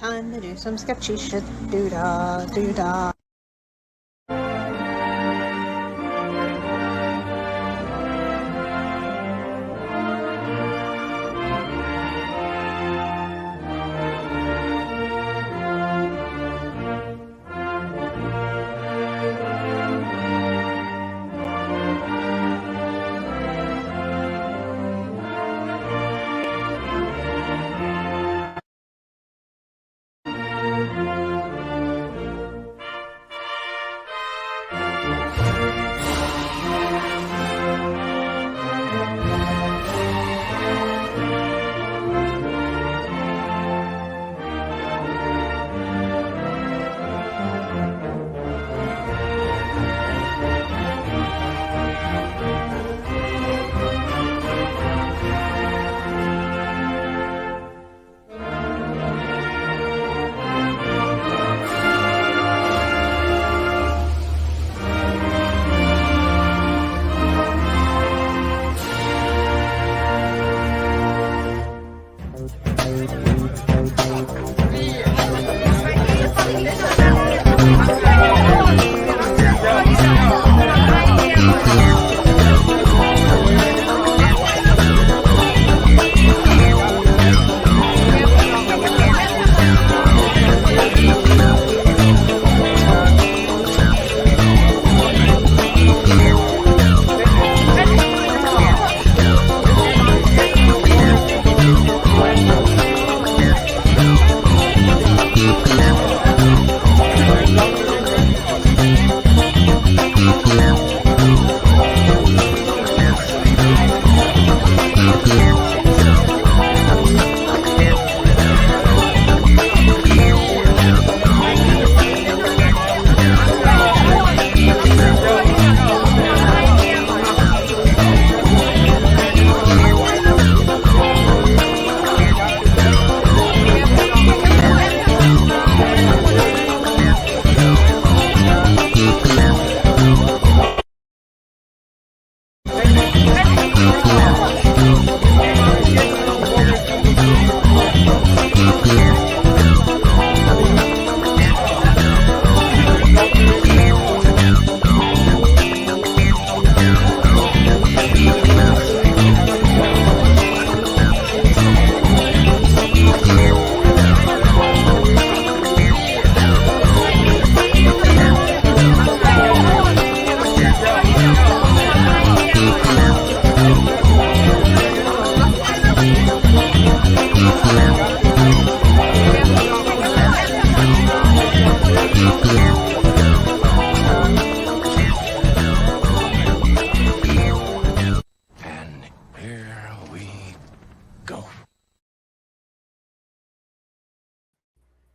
Time to do some sketchy shit. Doo-dah, doo-dah.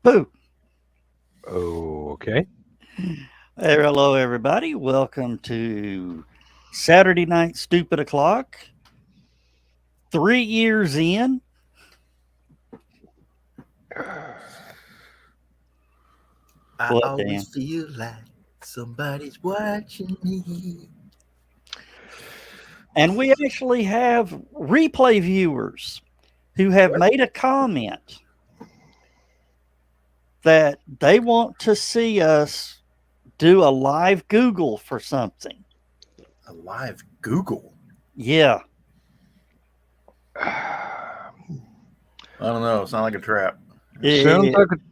Boo. Oh, okay. Hello, everybody. Welcome to Saturday Night Stupid O'Clock. 3 years in. I What, always Dan? feel like somebody's watching me. And we actually have replay viewers who have made a comment that they want to see us do a live Google for something. A live Google? Yeah. I don't know. It's not like a trap.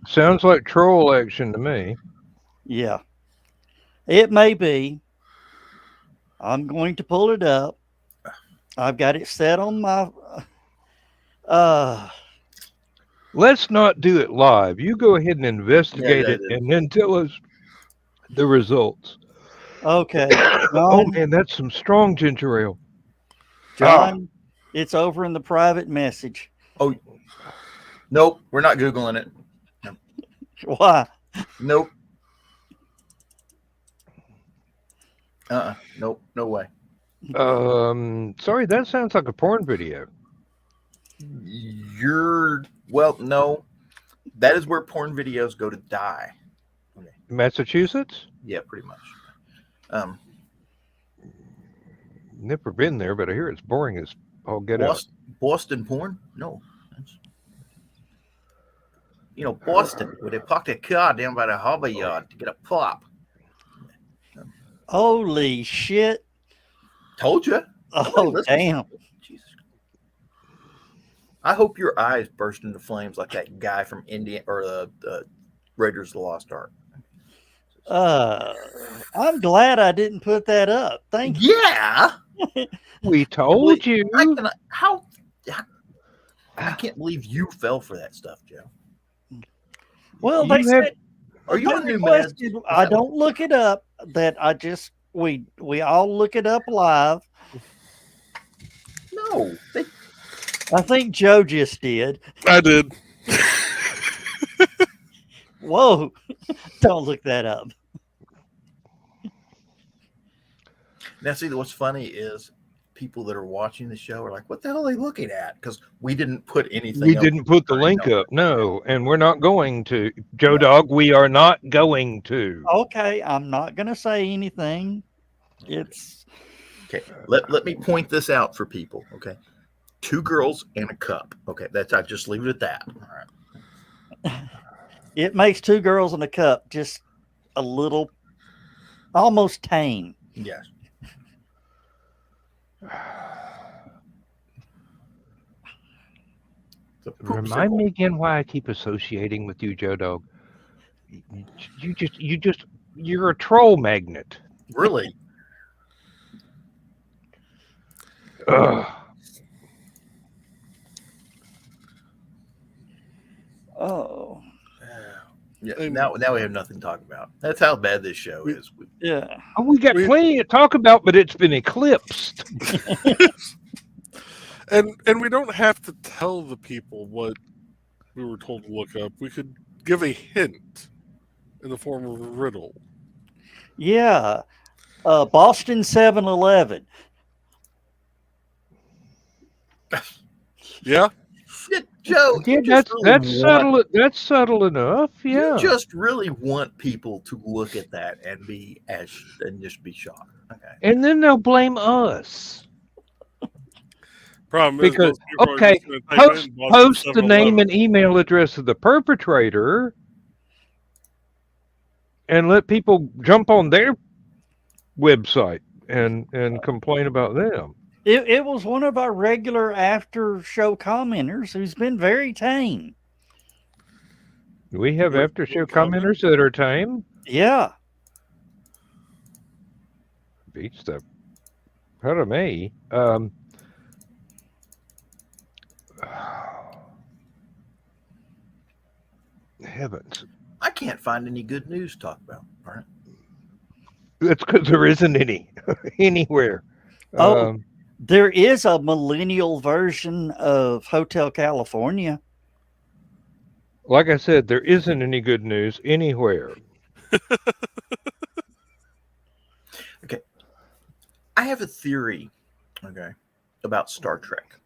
Sounds like troll action to me. Yeah. It may be. I'm going to pull it up. I've got it set on my Let's not do it live. You go ahead and investigate it and then tell us the results. Okay. Oh man, that's some strong ginger ale. John, it's over in the private message. Oh, nope. We're not Googling it. No. Why? Nope. Nope. No way. Sorry, that sounds like a porn video. No. That is where porn videos go to die. Okay. Massachusetts? Yeah, pretty much. Never been there, but I hear it's boring as all get out. Boston porn? No. Boston, where they parked their car down by the harbor yard to get a pop. Holy shit. Told you. Oh, damn. Jesus. I hope your eyes burst into flames like that guy from India or the Raiders of the Lost Ark. I'm glad I didn't put that up. Thank you. Yeah. We told you. I can't believe you fell for that stuff, Joe. Well, You they have- said Are you they on new meds? requested I don't look it up. That I just we all look it up live. No. I think Joe just did. I did. Whoa! Don't look that up. Now, see, what's funny is people that are watching the show are like, "What the hell are they looking at?" Because we didn't put anything. We up. didn't put the link up, no, and we're not going to. Joe Dog, we are not going to. Okay, I'm not gonna say anything. It's Okay. Let me point this out for people. Okay. 2 girls and a cup. Okay. I just leave it at that. All right. it makes 2 girls in a cup just a little, almost tame. Yes. Remind me again why I keep associating with you, Joe Dog. You're a troll magnet. Really? Ugh. Oh, Yeah. Now we have nothing to talk about. That's how bad this show is. yeah. Oh, we got plenty to talk about, but it's been eclipsed. And we don't have to tell the people what we were told to look up. We could give a hint in the form of a riddle. Yeah. Boston 7-Eleven. Yeah? Shit, Joe. Yeah, you just that's subtle. That's subtle enough. Yeah. You just really want people to look at that and just be shocked. Okay. And then they'll blame us. Problem is, Because, most people are okay, just gonna type in Boston Post the 7-Eleven. name and email address of the perpetrator and let people jump on their website and complain about them. It was one of our regular after show commenters who's been very tame. We have after show commenters that are tame. Yeah. Beats the out of me. Heavens. I can't find any good news to talk about. All right. That's because there isn't any anywhere. Oh, there is a millennial version of Hotel California. Like I said, there isn't any good news anywhere. Okay. I have a theory, okay, about Star Trek.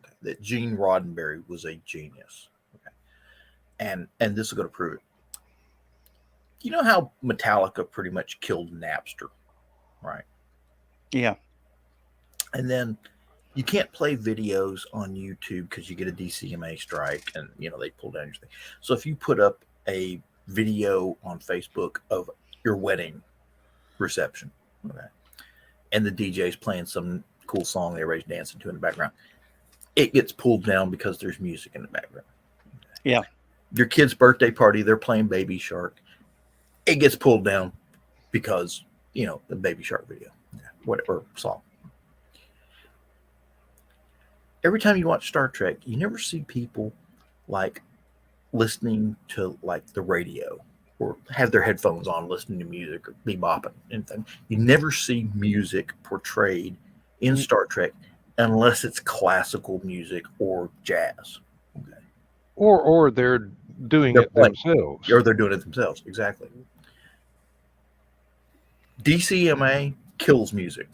Okay, that Gene Roddenberry was a genius. Okay. And this is going to prove it. You know how Metallica pretty much killed Napster, right? Yeah. And then you can't play videos on YouTube because you get a DCMA strike and, they pull down your thing. So if you put up a video on Facebook of your wedding reception, okay, and the DJ's playing some cool song that everybody's dancing to in the background, it gets pulled down because there's music in the background. Okay. Yeah. Your kid's birthday party, they're playing Baby Shark. It gets pulled down because, the Baby Shark video, whatever song. Every time you watch Star Trek, you never see people like listening to like the radio or have their headphones on, listening to music or bebopping anything. You never see music portrayed in Star Trek unless it's classical music or jazz. Okay. Or they're doing it themselves. Or they're doing it themselves. Exactly. DCMA kills music.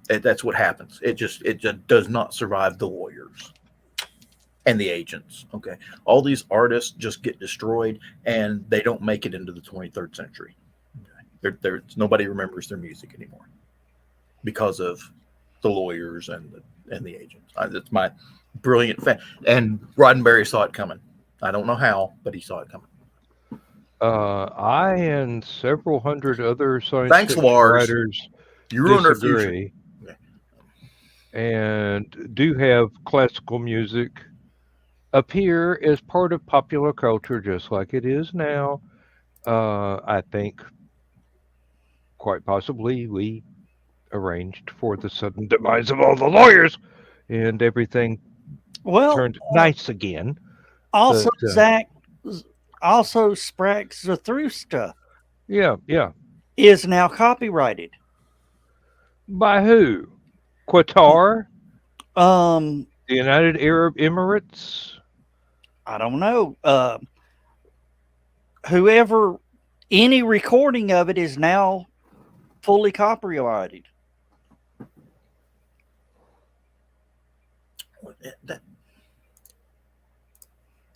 That's what happens. It just does not survive the lawyers and the agents. Okay. All these artists just get destroyed and they don't make it into the 23rd century. Okay. Nobody remembers their music anymore because of the lawyers and the agents. That's my brilliant fan. And Roddenberry saw it coming. I don't know how, but he saw it coming. I and several hundred other science Thanks, fiction Lars. writers You ruined our future. disagree, Okay. and do have classical music appear as part of popular culture just like it is now. I think quite possibly we arranged for the sudden demise of all the lawyers and everything Well, turned nice again. also but, Zach, also Sprague Zarathustra Yeah. is now copyrighted. By who? Qatar? Um, The United Arab Emirates? I don't know. Whoever, any recording of it is now fully copyrighted. That,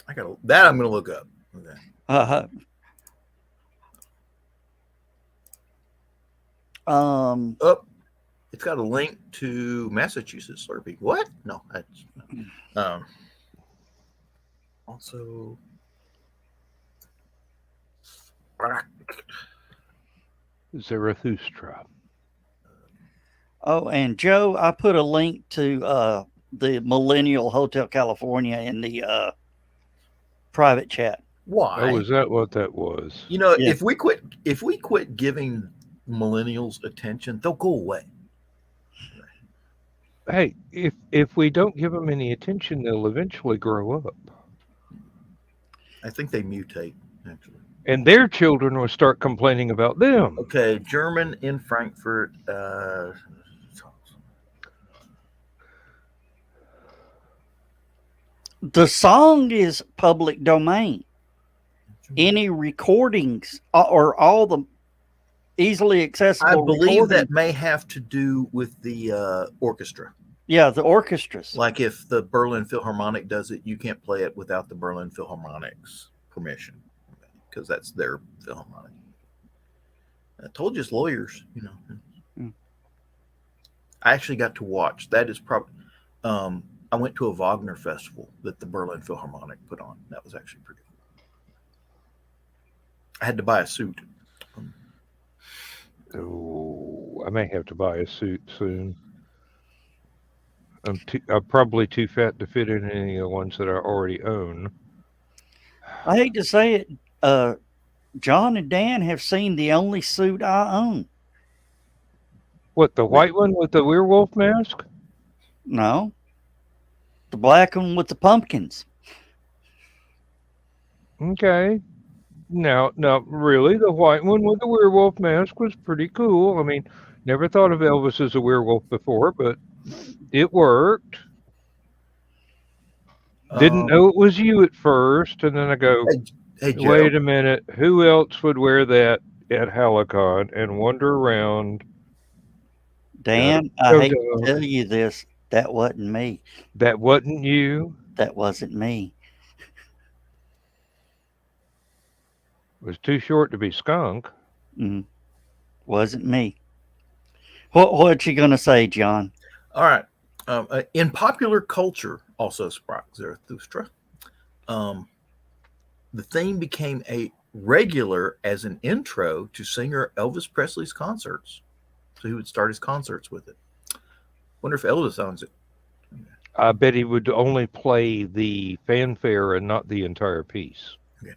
I'm gonna look up. Okay. Oh, it's got a link to Massachusetts Slurpee. What? No, that's also. Zarathustra. Oh, and Joe, I put a link to the Millennial Hotel California in the private chat. Why? Oh, is that what that was? You know, Yeah. if we quit giving millennials attention, they'll go away. Hey, if we don't give them any attention, they'll eventually grow up. I think they mutate, actually. And their children will start complaining about them. Okay, German in Frankfurt. The song is public domain. Any recordings or all the easily accessible I believe that recordings- may have to do with the orchestra. Yeah, the orchestras. Like if the Berlin Philharmonic does it, you can't play it without the Berlin Philharmonic's permission, because that's their Philharmonic. I told you it's lawyers, you know. Mm. I actually got to watch. That is probably. I went to a Wagner festival that the Berlin Philharmonic put on. That was actually pretty cool. I had to buy a suit. Oh, I may have to buy a suit soon. I'm probably too fat to fit in any of the ones that I already own. I hate to say it, John and Dan have seen the only suit I own. What, the white one with the werewolf mask? No. The black one with the pumpkins. Okay. Now, really, the white one with the werewolf mask was pretty cool. I mean, never thought of Elvis as a werewolf before, but it worked. Didn't know it was you at first, and then I go, Hey, Joe. wait a minute, who else would wear that at HallowCon and wander around? Dan, I hate to tell you this. That wasn't me. That wasn't you? That wasn't me. It was too short to be skunk. Wasn't me. What you gonna say, John? All right. In popular culture, also Sprague Zarathustra, the theme became a regular as an intro to singer Elvis Presley's concerts. So he would start his concerts with it. Wonder if Elvis owns it. I bet he would only play the fanfare and not the entire piece. Okay.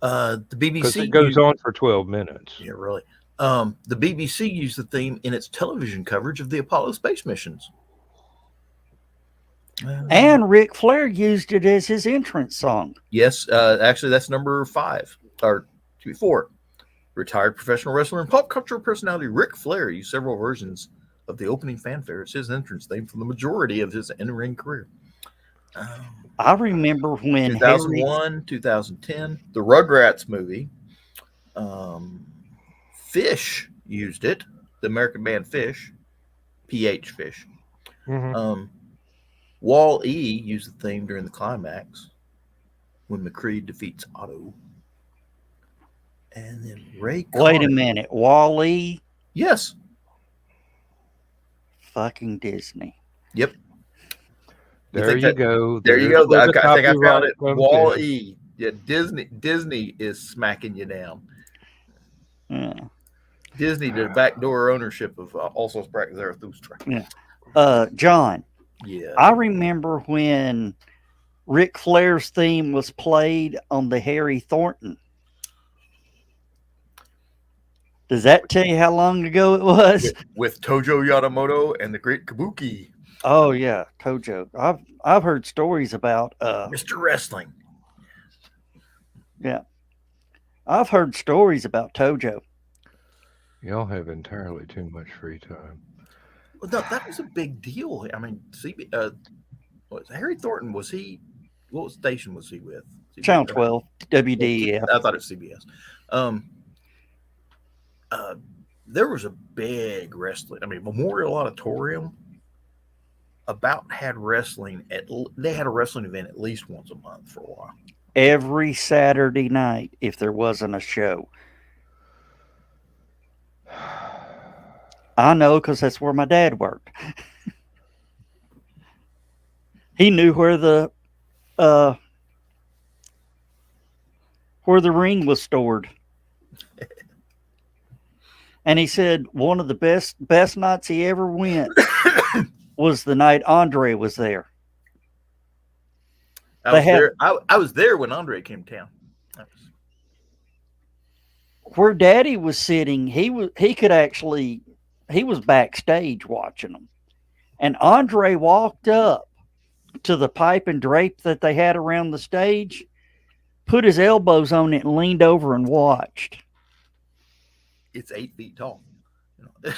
The BBC, because it goes on for 12 minutes. Yeah, really. The BBC used the theme in its television coverage of the Apollo space missions. And Ric Flair used it as his entrance song. Yes, actually, that's number 5 or 4. Retired professional wrestler and pop culture personality Ric Flair used several versions of the opening fanfare as his entrance theme for the majority of his in-ring career. I remember when 2001, 2010, the Rugrats movie. Fish used it. The American band Fish, PH Fish. Mm-hmm. Wall-E used the theme during the climax when McCreed defeats Otto. And then Ray Conniff. Wait a minute. Wall-E? Yes. Fucking Disney. Yep. There you go. There you go. I think I found it. Wall-E. Yeah, Disney is smacking you down. Yeah. Disney did backdoor ownership of also Sprite Zarathustra. Yeah. John, Yeah. I remember when Ric Flair's theme was played on the Harry Thornton. Does that tell you how long ago it was? With Tojo Yadamoto and the Great Kabuki. Oh yeah, Tojo. I've heard stories about Mr. Wrestling. Yeah. I've heard stories about Tojo. Y'all have entirely too much free time. Well, no, that was a big deal. I mean, Harry Thornton, what station was he with? CBS? Channel 12, WDEF. I thought it was CBS. There was a big wrestling. I mean, Memorial Auditorium had wrestling they had a wrestling event at least once a month for a while. Every Saturday night, if there wasn't a show. I know because that's where my dad worked. He knew where the ring was stored. And he said one of the best nights he ever went was the night Andre was there. I was there when Andre came to town. Where Daddy was sitting, he was backstage watching them. And Andre walked up to the pipe and drape that they had around the stage, put his elbows on it and leaned over and watched. It's 8 feet tall. No,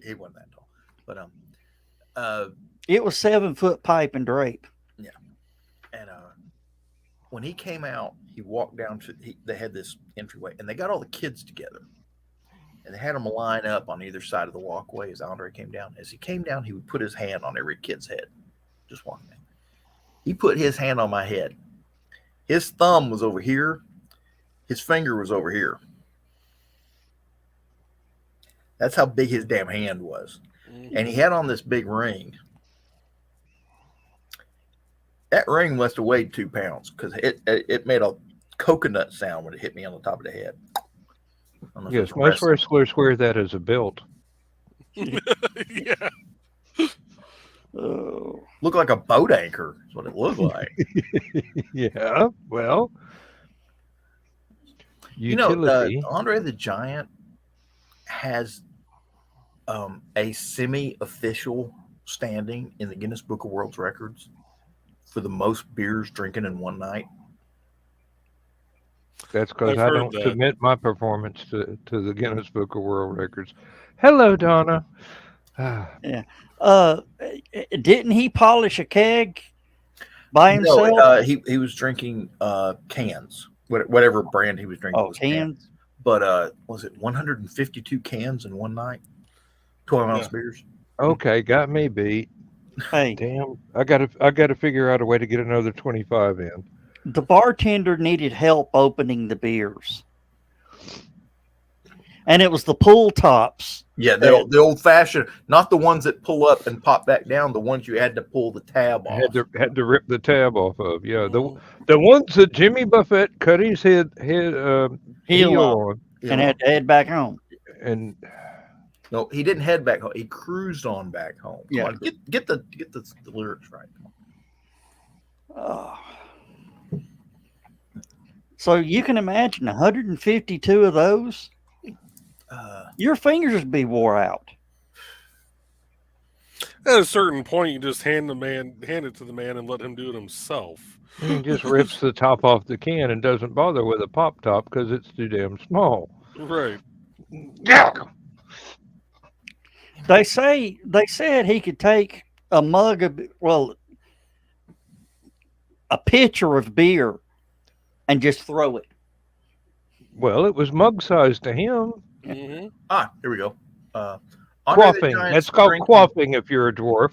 he wasn't that tall. But it was 7-foot pipe and drape. Yeah. And when he came out, he walked down they had this entryway, and they got all the kids together. And they had them line up on either side of the walkway as Andre came down. As he came down, he would put his hand on every kid's head. Just walking down. He put his hand on my head. His thumb was over here. His finger was over here. That's how big his damn hand was. And he had on this big ring. That ring must have weighed 2 pounds because it made a coconut sound when it hit me on the top of the head. Yes, most wrestlers wear that as a belt. Yeah. Looked like a boat anchor. That's what it looked like. Yeah, well, utility. Andre the Giant has a semi-official standing in the Guinness Book of World Records for the most beers drinking in one night. That's because I don't submit my performance to the Guinness Book of World Records. Hello, Donna. Yeah. Didn't he polish a keg by himself? No, he was drinking cans, whatever brand he was drinking. Oh, cans. But was it 152 cans in one night? 12-ounce beers. Okay, got me beat. Hey, damn! I gotta figure out a way to get another 25 in. The bartender needed help opening the beers, and it was the pull tops. Yeah, the old fashioned, not the ones that pull up and pop back down. The ones you had to pull the tab off. Had to rip the tab off of. Yeah, the ones that Jimmy Buffett cut his heel on and had to head back home. And no, he didn't head back home. He cruised on back home. Come on, get the lyrics right. So you can imagine 152 of those. Your fingers would be wore out. At a certain point, you just hand it to the man and let him do it himself. He just rips the top off the can and doesn't bother with a pop top because it's too damn small. Right. Yeah. They said he could take a mug of, a pitcher of beer and just throw it. Well, it was mug size to him. Mm-hmm. Here we go. Quaffing. That's called quaffing if you're a dwarf.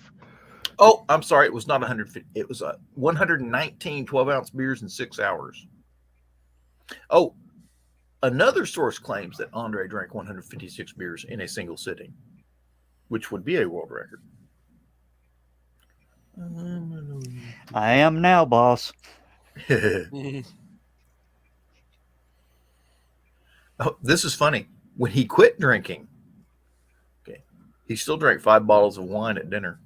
Oh, I'm sorry. It was not 150. It was 119 12-ounce beers in 6 hours. Oh, another source claims that Andre drank 156 beers in a single sitting, which would be a world record. I am now, boss. Mhm. Oh, this is funny. When he quit drinking, okay, he still drank 5 bottles of wine at dinner.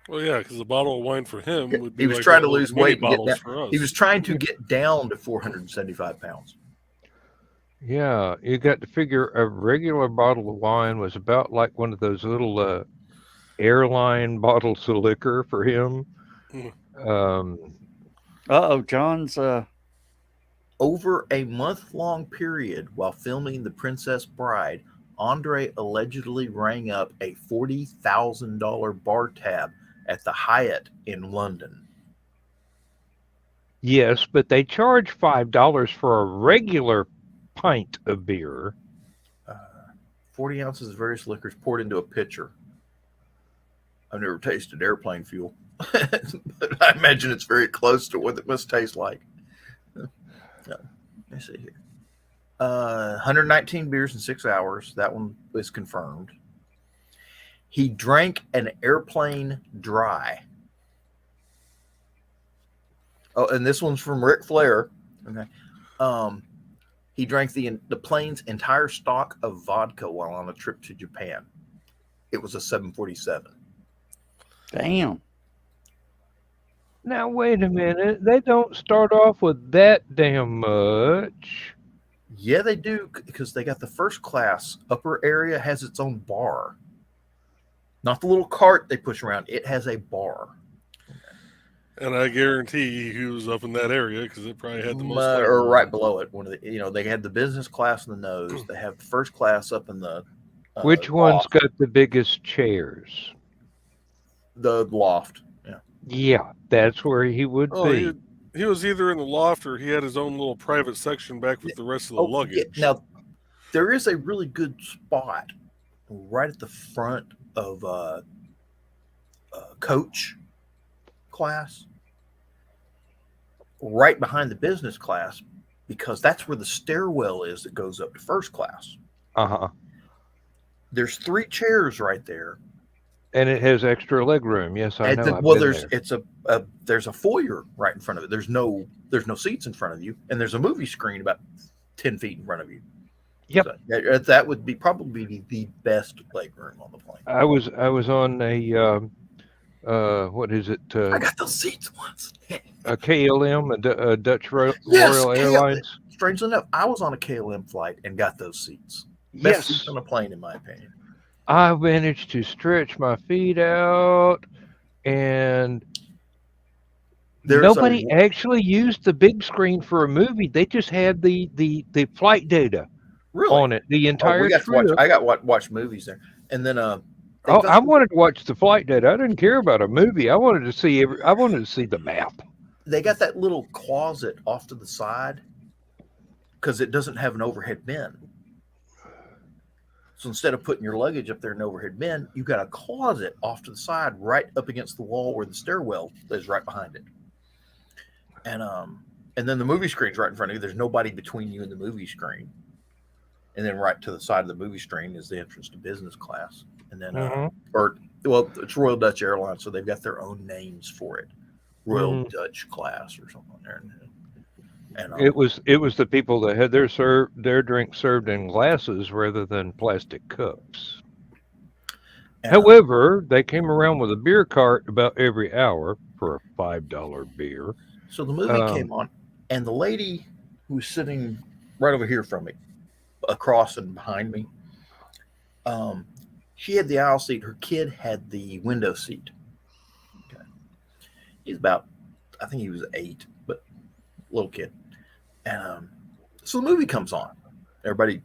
Well, yeah, because a bottle of wine for him would be He was like trying one to of those lose mini weight and get bottles down. for us. He was trying to get down to 475 pounds. Yeah, you got to figure a regular bottle of wine was about like one of those little airline bottles of liquor for him. Mhm. John's Over a month-long period while filming The Princess Bride, Andre allegedly rang up a $40,000 bar tab at the Hyatt in London. Yes, but they charge $5 for a regular pint of beer. 40 ounces of various liquors poured into a pitcher. I've never tasted airplane fuel, but I imagine it's very close to what it must taste like. Let me see here. 119 beers in 6 hours. That one was confirmed. He drank an airplane dry. Oh, and this one's from Ric Flair. Okay. He drank the plane's entire stock of vodka while on a trip to Japan. It was a 747. damn. Now, wait a minute. They don't start off with that damn much. Yeah, they do, because they got the first class. Upper area has its own bar. Not the little cart they push around. It has a bar. And I guarantee he was up in that area because it probably had the most. Or right below it. One of the, they had the business class in the nose. They have the first class up in the Which one's loft. got the biggest chairs? The loft. Yeah. Yeah, that's where he would Oh, be. he was either in the loft or he had his own little private section back with the rest of the luggage. Yeah. Now, there is a really good spot right at the front of coach class, right behind the business class, because that's where the stairwell is that goes up to first class. Uh-huh. There's 3 chairs right there. And it has extra leg room. Yes, I know. There's a foyer right in front of it. There's no seats in front of you, and there's a movie screen about 10 feet in front of you. Yep. So that would be probably the best leg room on the plane. I was on a what is it? I got those seats once. A KLM, a Dutch Royal KLM. Airlines. Strangely enough, I was on a KLM flight and got those seats. Best Yes, seats on a plane, in my opinion. I managed to stretch my feet out, and nobody actually used the big screen for a movie. They just had the flight data on it the entire trip. I got watch movies there, and then I wanted to watch the flight data. I didn't care about a movie. I wanted to see the map. They got that little closet off to the side because it doesn't have an overhead bin. So instead of putting your luggage up there in an overhead bin, you got a closet off to the side, right up against the wall where the stairwell is, right behind it. And then the movie screen's right in front of you. There's nobody between you and the movie screen. And then right to the side of the movie screen is the entrance to business class. And then, it's Royal Dutch Airlines, so they've got their own names for it. Royal Dutch class or something there. And it was the people that had their drink served in glasses rather than plastic cups. However, they came around with a beer cart about every hour for a $5 beer. So the movie came on, and the lady who was sitting right over here from me, across and behind me, she had the aisle seat. Her kid had the window seat. Okay. He's about, I think he was 8, but little kid. And so the movie comes on. Everybody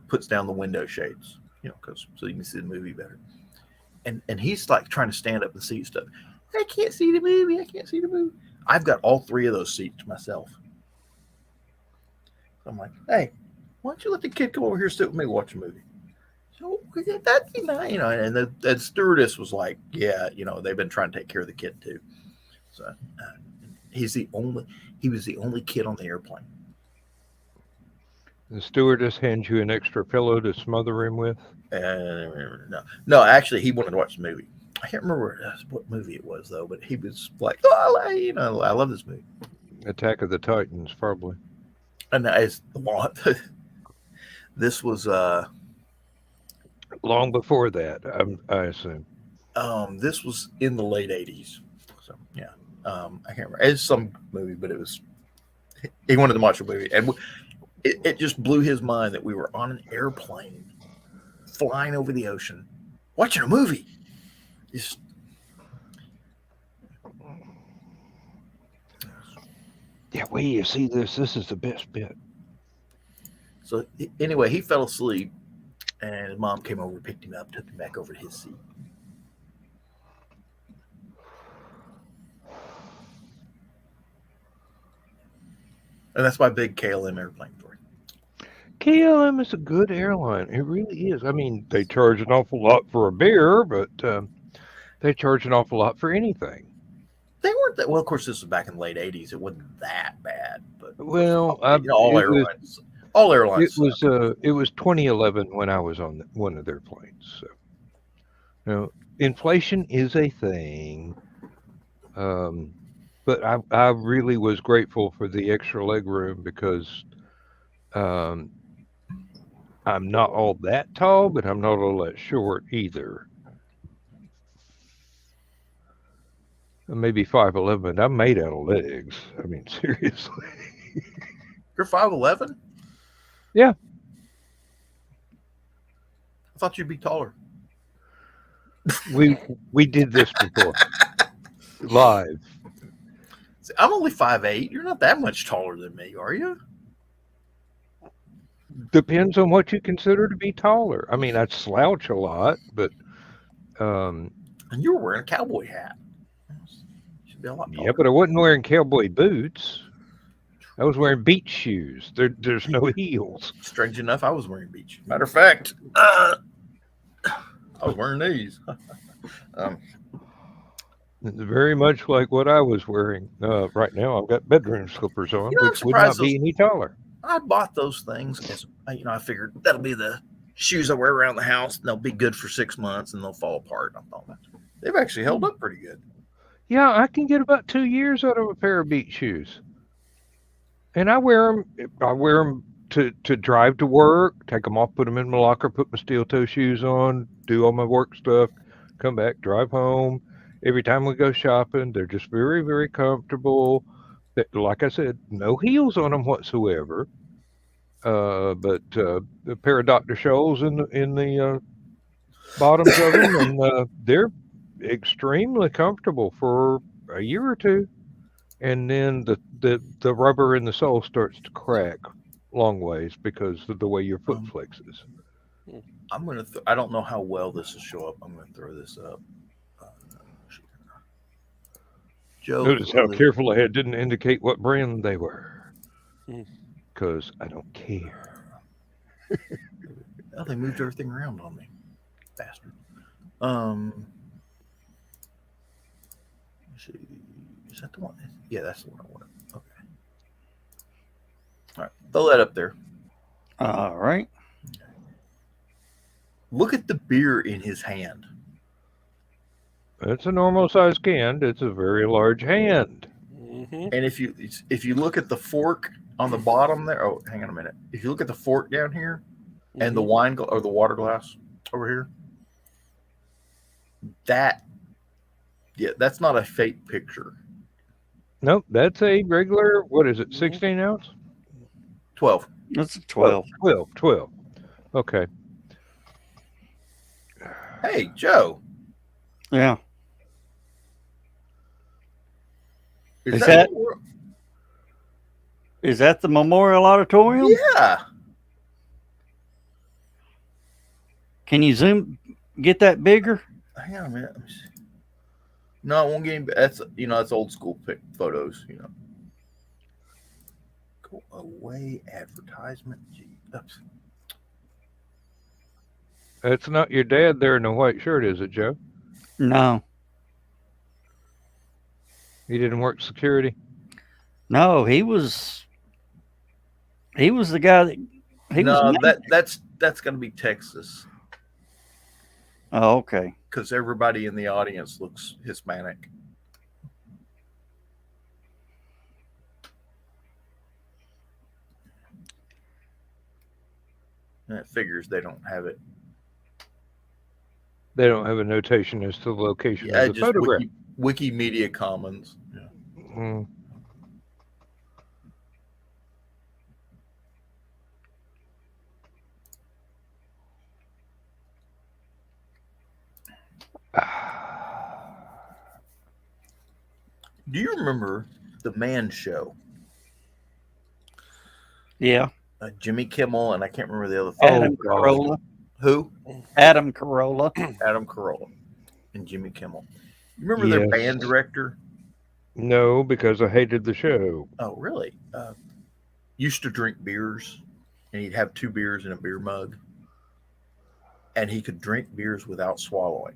puts down the window shades, because so you can see the movie better. And he's like trying to stand up and see stuff. I can't see the movie. I can't see the movie. I've got all 3 of those seats myself. So I'm like, hey, why don't you let the kid come over here, sit with me, watch a movie? So that'd be nice, And the stewardess was like, yeah, they've been trying to take care of the kid too. So he was the only kid on the airplane. The stewardess hands you an extra pillow to smother him with. No, actually, he wanted to watch the movie. I can't remember what movie it was though, but he was like, "Oh, I love this movie." Attack of the Titans, probably. And this was Long before that, I assume. this was in the late '80s. So yeah, I can't remember. It's some movie, but it was. He wanted to watch a movie, and it just blew his mind that we were on an airplane, flying over the ocean, watching a movie. Just, Yeah, wait, you see this? This is the best bit. so anyway, he fell asleep, and his mom came over, picked him up, took him back over to his seat. And that's my big KLM airplane story. KLM is a good airline. It really is. I mean, they charge an awful lot for a beer, but they charge an awful lot for anything. They weren't that well. Of course, this was back in the late '80s. It wasn't that bad, but Well, all airlines. All airlines. It was 2011 when I was on one of their planes. So, inflation is a thing. But I really was grateful for the extra leg room because I'm not all that tall, but I'm not all that short either. Maybe 5'11", but I'm made out of legs. I mean, seriously. You're 5'11"? Yeah. I thought you'd be taller. We did this before. Live. See, I'm only 5'8". You're not that much taller than me, are you? Depends on what you consider to be taller. I mean, I'd slouch a lot, but And you were wearing a cowboy hat. Should be a lot taller. yeah, but I wasn't wearing cowboy boots. I was wearing beach shoes. There's no heels. Strange enough, I was wearing beach. Matter of fact, I was wearing these. It's very much like what I was wearing right now. I've got bedroom slippers on, You know, I'm which would not surprised be any taller. I bought those things as I figured that'll be the shoes I wear around the house, and they'll be good for 6 months, and they'll fall apart. I thought they've actually held up pretty good. Yeah, I can get about 2 years out of a pair of beach shoes, and I wear them. I wear them to drive to work, take them off, put them in my locker, put my steel toe shoes on, do all my work stuff, come back, drive home. Every time we go shopping, they're just very, very comfortable. Like I said, no heels on them whatsoever. But a pair of Dr. Scholl's in the bottoms of them, and they're extremely comfortable for a year or two. And then the rubber in the sole starts to crack long ways because of the way your foot flexes. I'm gonna. I don't know how well this will show up. I'm gonna throw this up. Joe, Notice how careful I didn't indicate what brand they were, because I don't care. Oh, they moved everything around on me, bastard. Let's see, is that the one? Yeah, that's the one I wanted. Okay. All right, throw that up there. All right. Look at the beer in his hand. It's a normal size can. It's a very large hand. Mm-hmm. And if you look at the fork on the bottom there, oh, hang on a minute. If you look at the fork down here and the wine or the water glass over here, that's not a fake picture. Nope, that's a regular. What is it? 16 ounce? 12. That's 12. 12. Okay. Hey, Joe. Yeah. Is that the Memorial Auditorium? Yeah. Can you get that bigger? Hang on a minute. No, it won't get any. That's old school photos. Go away, advertisement. Gee, oops. That's not your dad there in a white shirt, is it, Joe? No. He didn't work security? No, he was the guy that He was No, named- that's going to be Texas Oh, okay. because everybody in the audience looks Hispanic. And it figures they don't have it. They don't have a notation as to the location Yeah, of the just photograph. Wikimedia Commons. Yeah. Mm. Do you remember the Man Show? Yeah. Jimmy Kimmel and I can't remember the other Oh, Adam God. Carolla. Who? Adam Carolla. Adam Carolla and Jimmy Kimmel. You remember their Yes. band director? No, because I hated the show. Oh, really? Used to drink beers, and he'd have 2 beers in a beer mug, and he could drink beers without swallowing.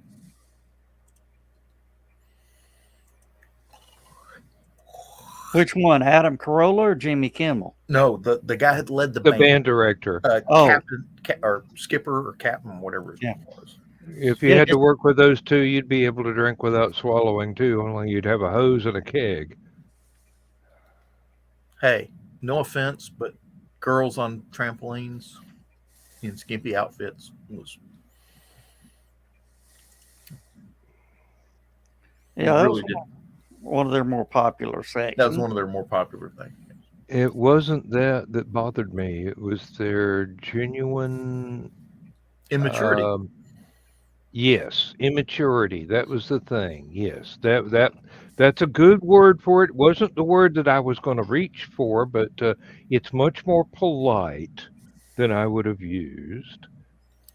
Which one, Adam Carolla or Jimmy Kimmel? No, the guy had led the The band. band director. Oh. Captain or skipper or captain, whatever his name was. If you Yeah, had to work with those two, you'd be able to drink without swallowing too. Only you'd have a hose and a keg. Hey, no offense, but girls on trampolines in skimpy outfits was Yeah, that really was did. one of their more popular sections. That was one of their more popular things. It wasn't that bothered me. It was their genuine Immaturity. yes, immaturity. That was the thing. Yes, that's a good word for it. Wasn't the word that I was going to reach for, but it's much more polite than I would have used.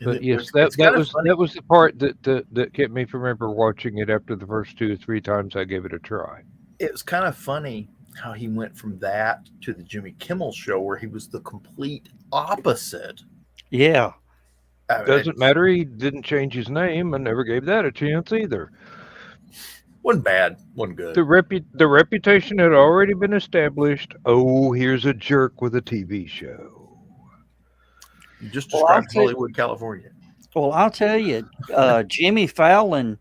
And But yes, it's that kinda was funny. that was the part that kept me from ever watching it after the first 2 or 3 times I gave it a try. It was kind of funny how he went from that to the Jimmy Kimmel show where he was the complete opposite. Yeah. I mean, Doesn't matter. He didn't change his name. I never gave that a chance either. Wasn't bad, wasn't good. The reputation had already been established. Oh, here's a jerk with a TV show. You just Well, I'll described tell- Hollywood, California. Well, I'll tell you, Jimmy Fallon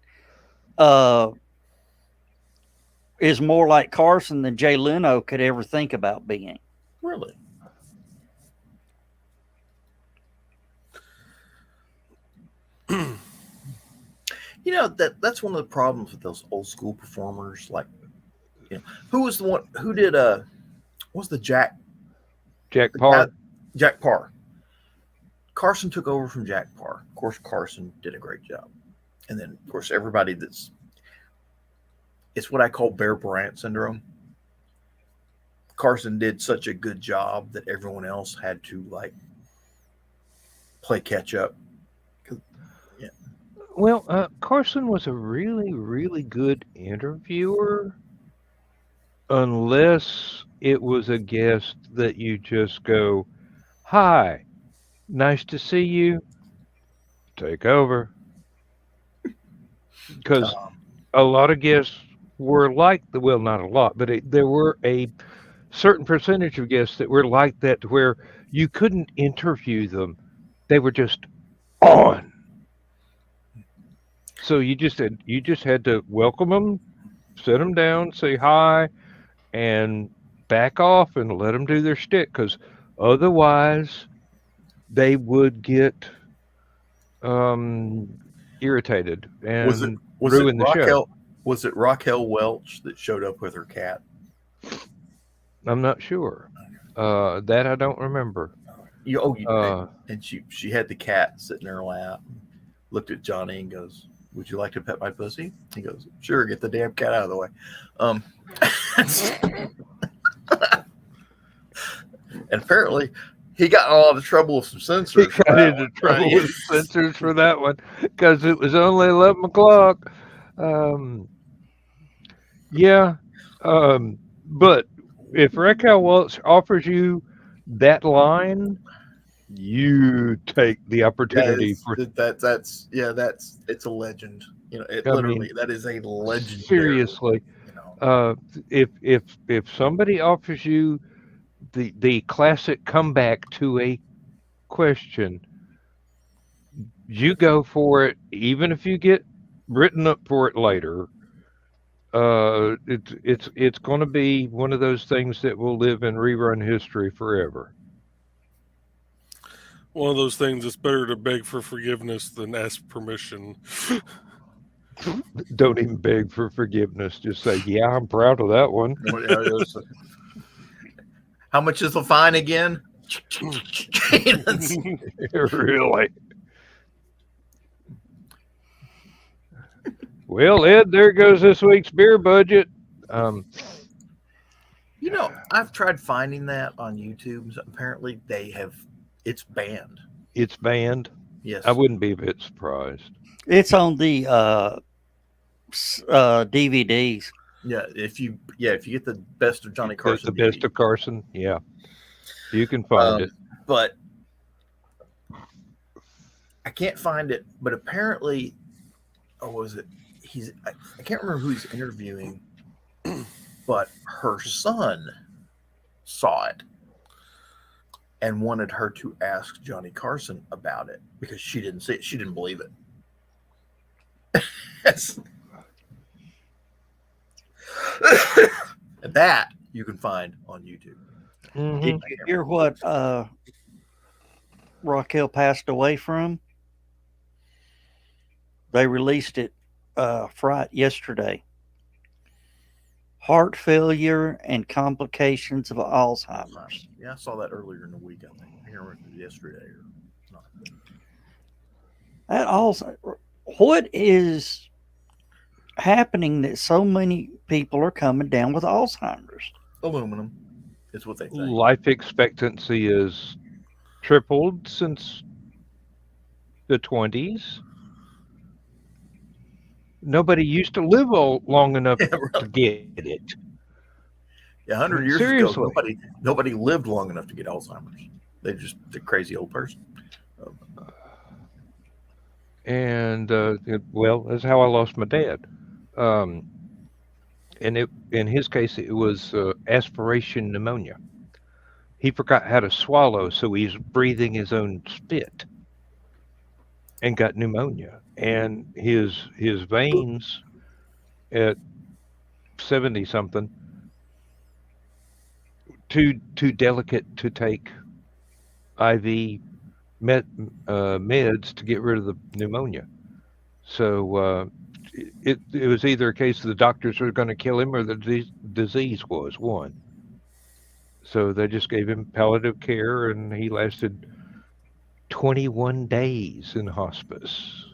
is more like Carson than Jay Leno could ever think about being. Really? You know, that's one of the problems with those old school performers. Like, you know, who was the one who did what was the Jack Parr. Jack Parr. Carson took over from Jack Parr. Of course, Carson did a great job. And then, of course, everybody it's what I call Bear Bryant syndrome. Carson did such a good job that everyone else had to like play catch up. Well, Carson was a really, really good interviewer, unless it was a guest that you just go, "Hi, nice to see you. Take over." Because a lot of guests were like well, not a lot, but there were a certain percentage of guests that were like that, where you couldn't interview them; they were just on. So you just had to welcome them, sit them down, say hi, and back off and let them do their shtick, because otherwise they would get irritated and ruin the show. Was it Raquel Welch that showed up with her cat? I'm not sure. That I don't remember. And she had the cat sitting in her lap, looked at Johnny and goes, "Would you like to pet my pussy?" He goes, "Sure, get the damn cat out of the way." And apparently he got in a lot of trouble with some censors. He got into trouble with censors for that one because it was only 11 o'clock. But if Raquel Welch offers you that line, you take the opportunity it's a legend. You know, that is a legend. Seriously, you know. if somebody offers you the classic comeback to a question. You go for it, even if you get written up for it later. It's going to be one of those things that will live in rerun history forever. One of those things. It's better to beg for forgiveness than ask permission. Don't even beg for forgiveness. Just say, "Yeah, I'm proud of that one." How much is the fine again? Really? Well, Ed, there goes this week's beer budget. I've tried finding that on YouTube. Apparently, it's banned. It's banned. Yes, I wouldn't be a bit surprised. It's on the DVDs. Yeah, if you get the best of Johnny Carson, The best of Carson, yeah, you can find it. But I can't find it. But apparently, was it? I can't remember who he's interviewing, but her son saw it and wanted her to ask Johnny Carson about it because she didn't see it. She didn't believe it. That you can find on YouTube. Mhm. Did you hear what Raquel passed away from? They released it yesterday. Heart failure and complications of Alzheimer's. Yeah, I saw that earlier in the week. I think I can't remember if it was yesterday or not. That also, what is happening that so many people are coming down with Alzheimer's? Aluminum is what they say. Life expectancy is tripled since the 20s. Nobody used to live long enough to get it. Yeah, 100 years Seriously. ago, nobody lived long enough to get Alzheimer's. They're just a crazy old person. And that's how I lost my dad. And in his case, it was aspiration pneumonia. He forgot how to swallow, so he's breathing his own spit, and got pneumonia. And his veins at 70 something too delicate to take IV meds to get rid of the pneumonia. So it was either a case of the doctors were going to kill him or the disease was one. So they just gave him palliative care, and he lasted 21 days in hospice.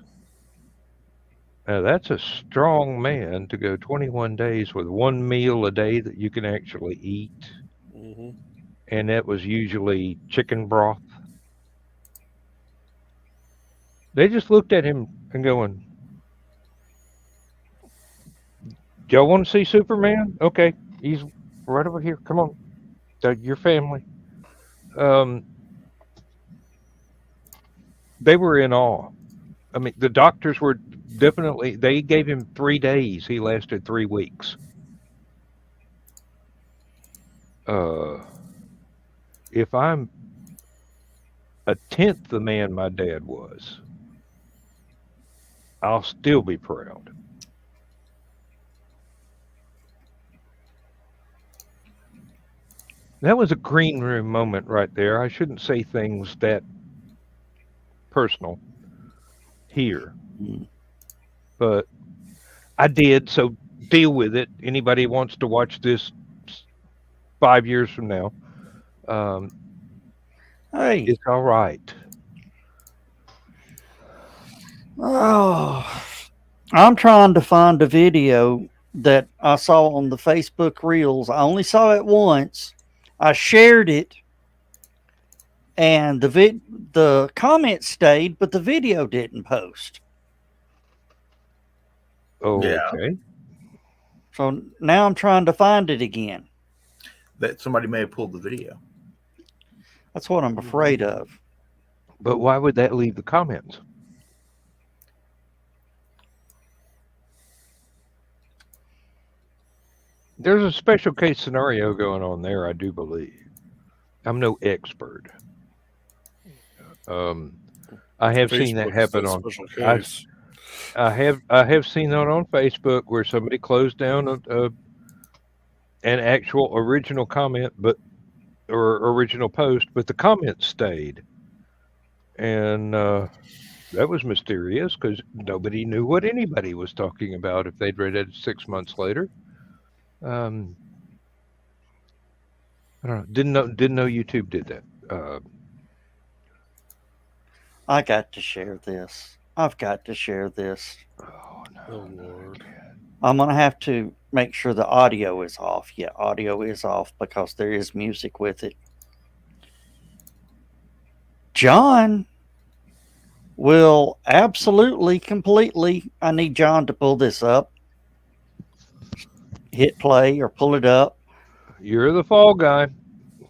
Now, that's a strong man to go 21 days with one meal a day that you can actually eat. Mm-hmm. And that was usually chicken broth. They just looked at him and going, "Y'all want to see Superman? Okay, he's right over here. Come on, your family." They were in awe. I mean, the doctors were definitely, they gave him 3 days. He lasted 3 weeks. If I'm a tenth the man my dad was, I'll still be proud. That was a green room moment right there. I shouldn't say things that personal here, but I did, so deal with it. Anybody wants to watch this 5 years from now, Hey, it's all right. oh, I'm trying to find a video that I saw on the Facebook Reels. I only saw it once. I shared it, and the comments stayed, but the video didn't post. Okay. Yeah. So now I'm trying to find it again. That somebody may have pulled the video. That's what I'm afraid of. But why would that leave the comments? There's a special case scenario going on there, I do believe. I'm no expert. I have seen that Facebook's happen a on. special I, case. I have seen that on Facebook where somebody closed down an actual original comment, or original post, but the comment stayed, and that was mysterious because nobody knew what anybody was talking about if they'd read it 6 months later. Um, I don't know. Didn't know YouTube did that. I got to share this. I've got to share this. Oh no, Oh, not Lord. again. I'm going to have to make sure the audio is off. Yeah, audio is off because there is music with it. John will absolutely, completely. I need John to pull this up. Hit play or pull it up. You're the fall guy.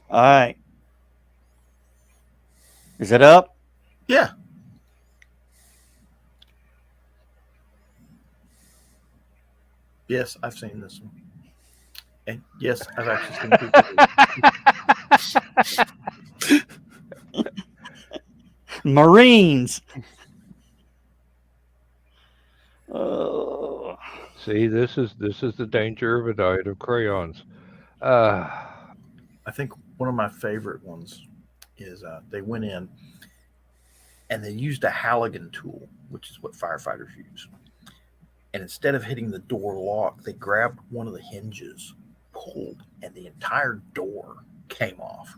All right. Is it up? Yeah. Yes, I've seen this one. And yes, I've actually seen people. Marines. Oh. See, this is the danger of a diet of crayons. I think one of my favorite ones is they went in and they used a Halligan tool, which is what firefighters use. And instead of hitting the door lock, they grabbed one of the hinges, pulled, and the entire door came off.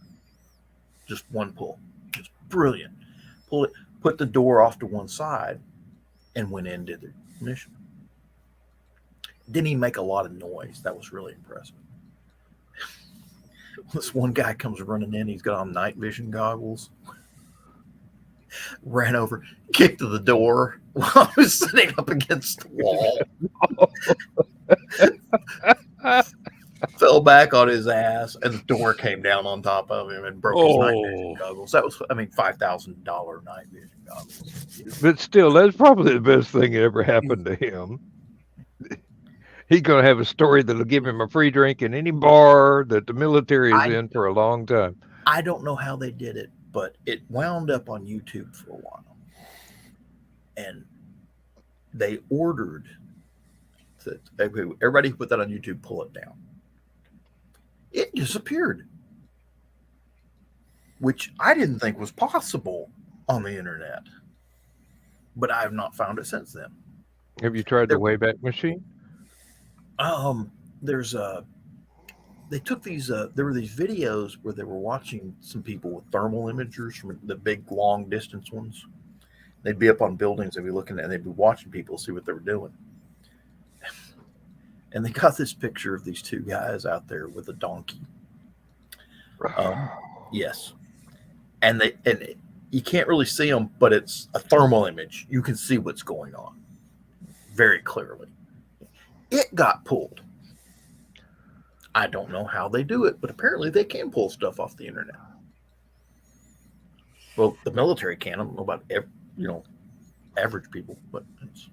Just one pull. Just brilliant. Pull it, put the door off to one side, and went in and did their mission. Didn't even make a lot of noise. That was really impressive. This one guy comes running in. He's got on night vision goggles. Ran over, kicked to the door while I was sitting up against the wall. Fell back on his ass, and the door came down on top of him and broke his night vision goggles. That was, $5,000 night vision goggles. But still, that's probably the best thing that ever happened to him. He's going to have a story that'll give him a free drink in any bar that the military is in for a long time. I don't know how they did it, but it wound up on YouTube for a while. And they ordered that everybody who put that on YouTube, pull it down. It disappeared, which I didn't think was possible on the internet. But I have not found it since then. Have you tried the Wayback Machine? They took these, there were these videos where they were watching some people with thermal imagers from the big long distance ones. They'd be up on buildings, they'd be looking at, and they'd be watching people, see what they were doing. And they got this picture of these two guys out there with a donkey. Yes. And you can't really see them, but it's a thermal image. You can see what's going on very clearly. It got pulled. I don't know how they do it, but apparently they can pull stuff off the internet. Well, the military can. I don't know about average people, but it's...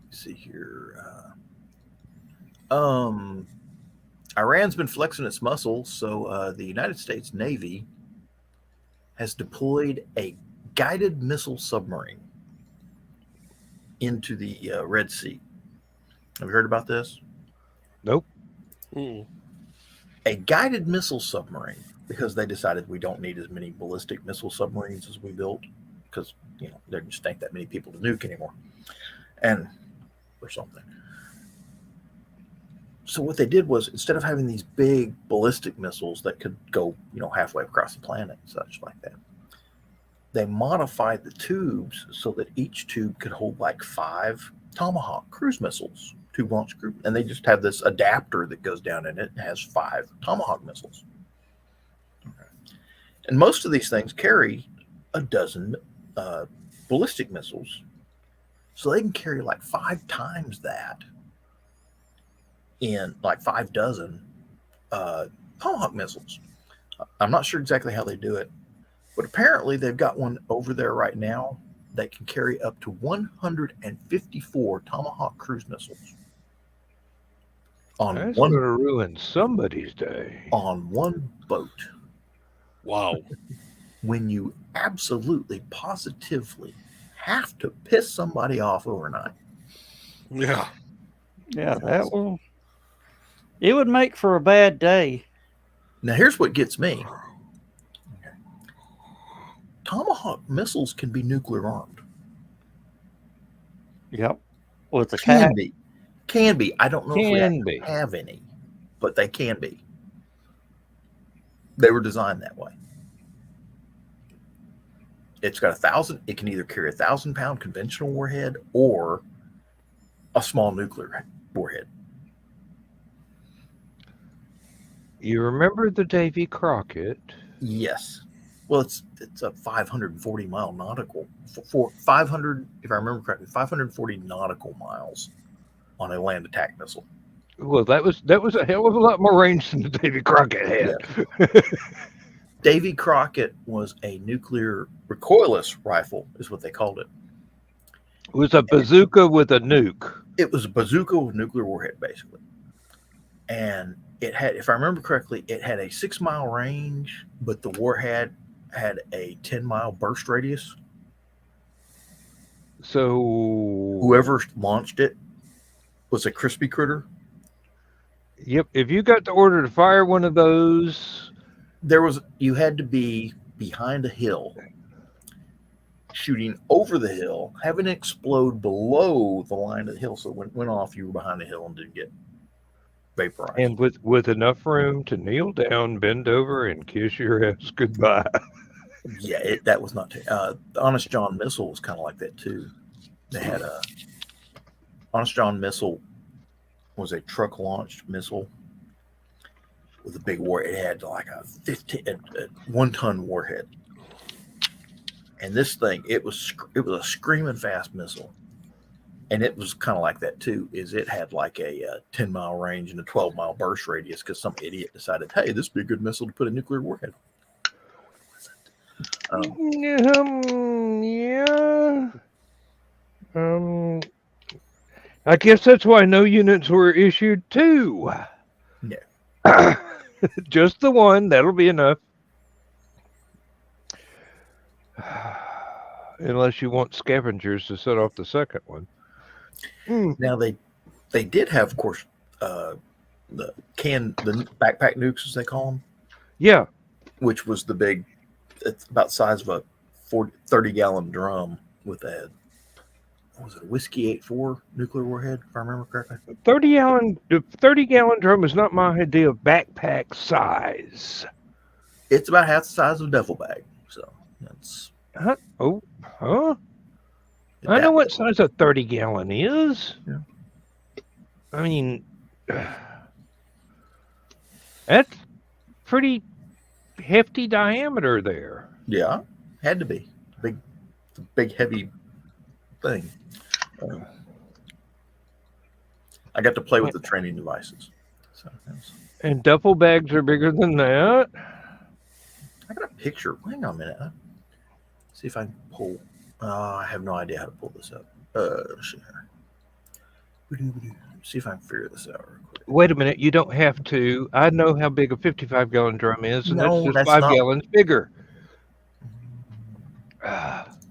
Let's see here. Iran's been flexing its muscles, so the United States Navy has deployed a guided missile submarine into the Red Sea. Have you heard about this? Nope. A guided missile submarine, because they decided we don't need as many ballistic missile submarines as we built, because there just ain't that many people to nuke anymore, or something. So what they did was, instead of having these big ballistic missiles that could go halfway across the planet and such like that, they modified the tubes so that each tube could hold like 5 Tomahawk cruise missiles, 2 launch group, and they just have this adapter that goes down in it and has 5 Tomahawk missiles. Okay. And most of these things carry a dozen ballistic missiles, so they can carry like 5 times that in like 5 dozen Tomahawk missiles. I'm not sure exactly how they do it, but apparently they've got one over there right now that can carry up to 154 Tomahawk cruise missiles. on That's one going to ruin somebody's day. on one boat Wow. when you absolutely positively have to piss somebody off overnight. Yeah. Yeah, that will. It would make for a bad day. Now here's what gets me. Tomahawk missiles can be nuclear armed. Yep. With the cat. Can be. I don't know if we Can actually be. have any, but they can be. They were designed that way. It's got 1,000. It can either carry 1,000-pound conventional warhead or a small nuclear warhead. You remember the Davy Crockett? Yes. Well, it's a 540-mile nautical for 500, if I remember correctly, 540 nautical miles on a land attack missile. Well, that was a hell of a lot more range than the Davy Crockett had. Davy Crockett was a nuclear recoilless rifle, is what they called it. It was a bazooka with a nuke. It was a bazooka with nuclear warhead, basically. And it had, if I remember correctly, it had a 6-mile range, but the warhead had a 10-mile burst radius. So Whoever launched it was a crispy critter. Yep, if you got the order to fire one of those, You had to be behind a hill, shooting over the hill, having it explode below the line of the hill. So when it went off, you were behind the hill and didn't get vaporized. and with enough room to kneel down, bend over, and kiss your ass goodbye. Yeah, that was not. The Honest John missile was kind of like that too. They had a Honest John missile was a truck launched missile with a big war. It had like a 1-ton warhead, and this thing it was a screaming fast missile, and it was kind of like that too. Is it had like a 10-mile range and a 12-mile burst radius because some idiot decided, hey, this would be a good missile to put a nuclear warhead. Yeah. I guess that's why no units were issued too. No. Just the one. That'll be enough. Unless you want scavengers to set off the second one. Now they did have, of course, the backpack nukes, as they call them. Yeah. Which was the big. It's about the size of a 30-gallon drum with a. What was it, a Whiskey 84 nuclear warhead, if I remember correctly? 30-gallon drum is not my idea of backpack size. It's about half the size of a duffel bag. So that's. Huh? Oh, huh? I know what size a 30-gallon is. Yeah. I mean, that's pretty hefty diameter there. Yeah, had to be big heavy thing. I got to play with the training devices. So and duffel bags are bigger than that. I got a picture. Hang on a minute. See if I can pull. I have no idea how to pull this up. See if I can figure this out real quick. Wait a minute. You don't have to. I know how big a 55-gallon drum is, and No, that's that's just 5 not- gallons bigger.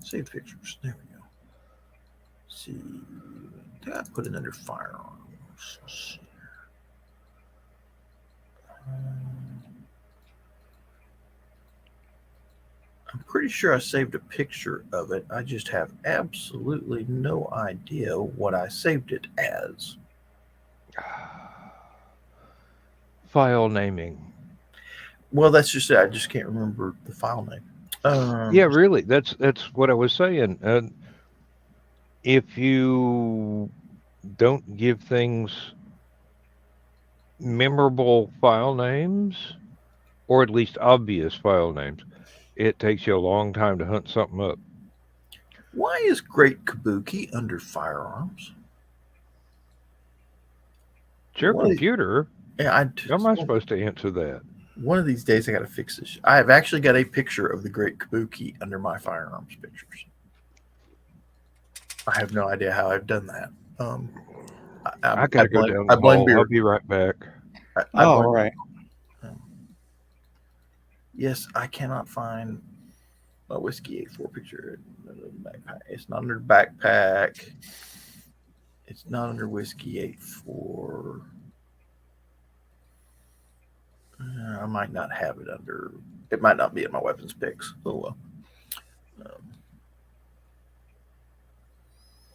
Save pictures. There we go. See, did I put it under firearms? Let's see here. I'm pretty sure I saved a picture of it. I just have absolutely no idea what I saved it as. File naming. Well, that's just it. I just can't remember the file name. Yeah, really. That's what I was saying. If you don't give things memorable file names, or at least obvious file names, it takes you a long time to hunt something up. Why is Great Kabuki under firearms? It's your Why- computer. Yeah, How am I supposed to answer that? One of these days I got to fix this. I have actually got a picture of the Great Kabuki under my firearms pictures. I have no idea how I've done that. I gotta go down I the blame hall. beer. I'll be right back. I All blame right. Yes, I cannot find my whiskey 84 picture. Backpack. It's not under backpack. It's not under whiskey 84. I might not have it under. It might not be in my weapons picks. Oh well.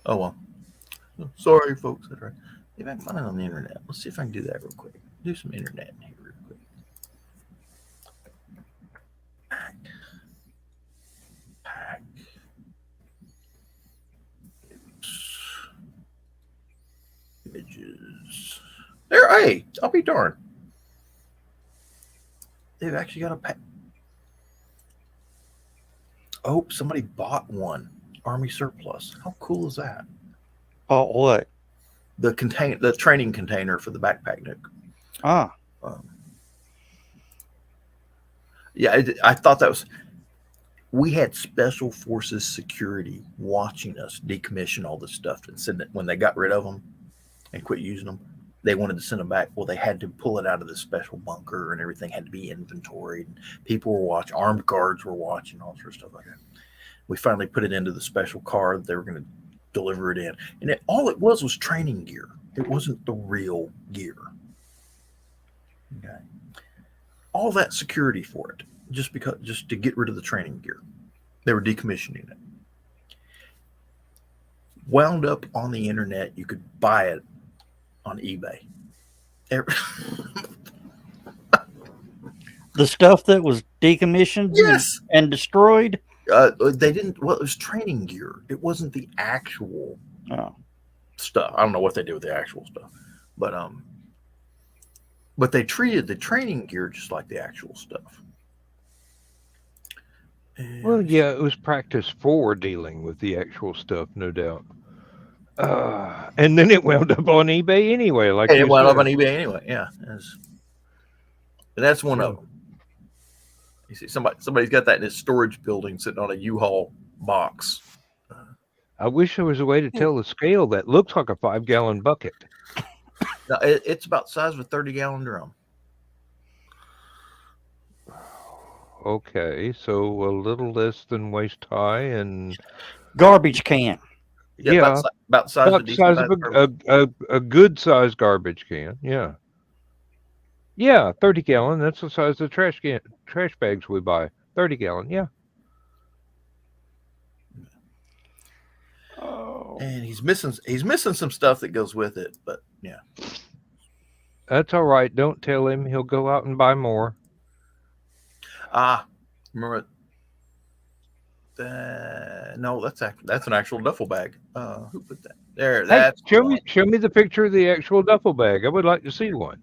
Oh well. Sorry, folks. That's right. If I can find it on the internet, let's see if I can do that real quick. Do some internet here real quick. Pack. Images. There. Hey, I'll be darned. They've actually got a pack. Oh, somebody bought one. Army surplus. How cool is that? Oh, what? The training container for the backpack nuke. Ah, Yeah, I thought that was. We had special forces security watching us decommission all this stuff and said that when they got rid of them and quit using them, they wanted to send them back. Well, they had to pull it out of this special bunker and everything had to be inventoried. People were watching, armed guards were watching, all sorts of stuff like that. We finally put it into the special car that they were going to deliver it in. And all it was training gear. It wasn't the real gear. Okay. All that security for it, just to get rid of the training gear. They were decommissioning it. Wound up on the internet, you could buy it on eBay. the stuff that was decommissioned Yes. and destroyed? They didn't. Well, it was training gear. It wasn't the actual stuff. I don't know what they did with the actual stuff, but they treated the training gear just like the actual stuff. And Well, yeah, it was practice for dealing with the actual stuff, no doubt. And then it wound up on eBay anyway, like it you wound up on said. eBay anyway. Yeah, and that's one of them. You see, somebody's got that in his storage building, sitting on a U-Haul box. I wish there was a way to tell the scale. That looks like a 5-gallon bucket. No, it's about the size of a 30-gallon drum. Okay, so a little less than waist high, and Garbage can. yeah, about the size of about a the decent size of sized a good sized garbage can. Yeah, 30-gallon. That's the size of the trash bags we buy. 30-gallon. Yeah. Oh. and he's missing some stuff that goes with it, but yeah. That's all right. Don't tell him. He'll go out and buy more. Remember no, that's an actual duffel bag. Who put that there? Hey, That's show me the picture of the actual duffel bag. I would like to see one.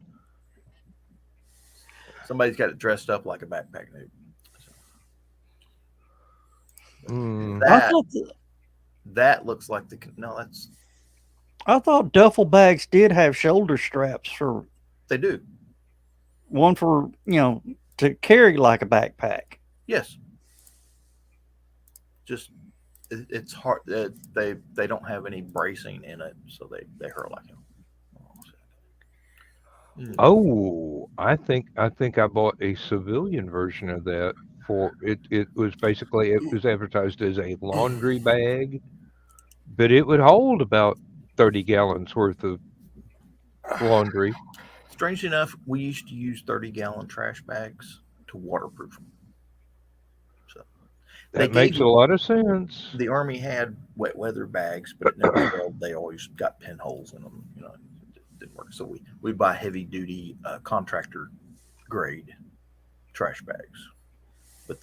somebody's got it dressed up like a backpack nuke. Mm. That looks like that's I thought duffel bags did have shoulder straps for they do. one for to carry like a backpack. Yes. Just it's hard. They don't have any bracing in it, so they hurt like him. Oh, I think I bought a civilian version of that for it. It was advertised as a laundry bag, but it would hold about 30 gallons worth of laundry. Strangely enough, we used to use 30-gallon trash bags to waterproof them. So That makes a lot of sense. the Army had wet weather bags, but it never held. They always got pinholes in them. It didn't work. So we buy heavy duty contractor grade trash bags. But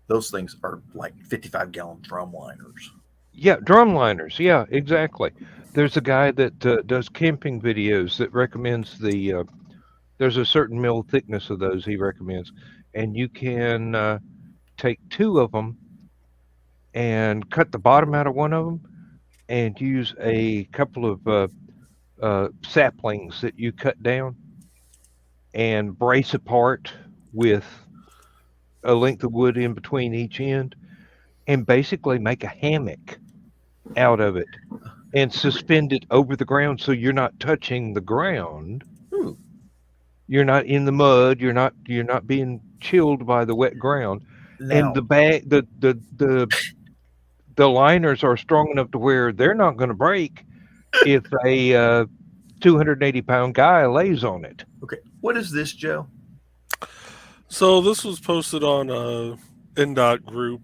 those things are like 55-gallon drum liners. Yeah, drum liners. Yeah, exactly. There's a guy that does camping videos that recommends there's a certain mil thickness of those he recommends, and you can take 2 of them and cut the bottom out of one of them and use a couple of saplings that you cut down and brace apart with a length of wood in between each end and basically make a hammock out of it. and suspend it over the ground so you're not touching the ground. Ooh. You're not in the mud. You're not being chilled by the wet ground. Now, And the liners are strong enough to where they're not going to break if a 280-pound guy lays on it. okay, what is this, Joe? So this was posted on a NDOT group.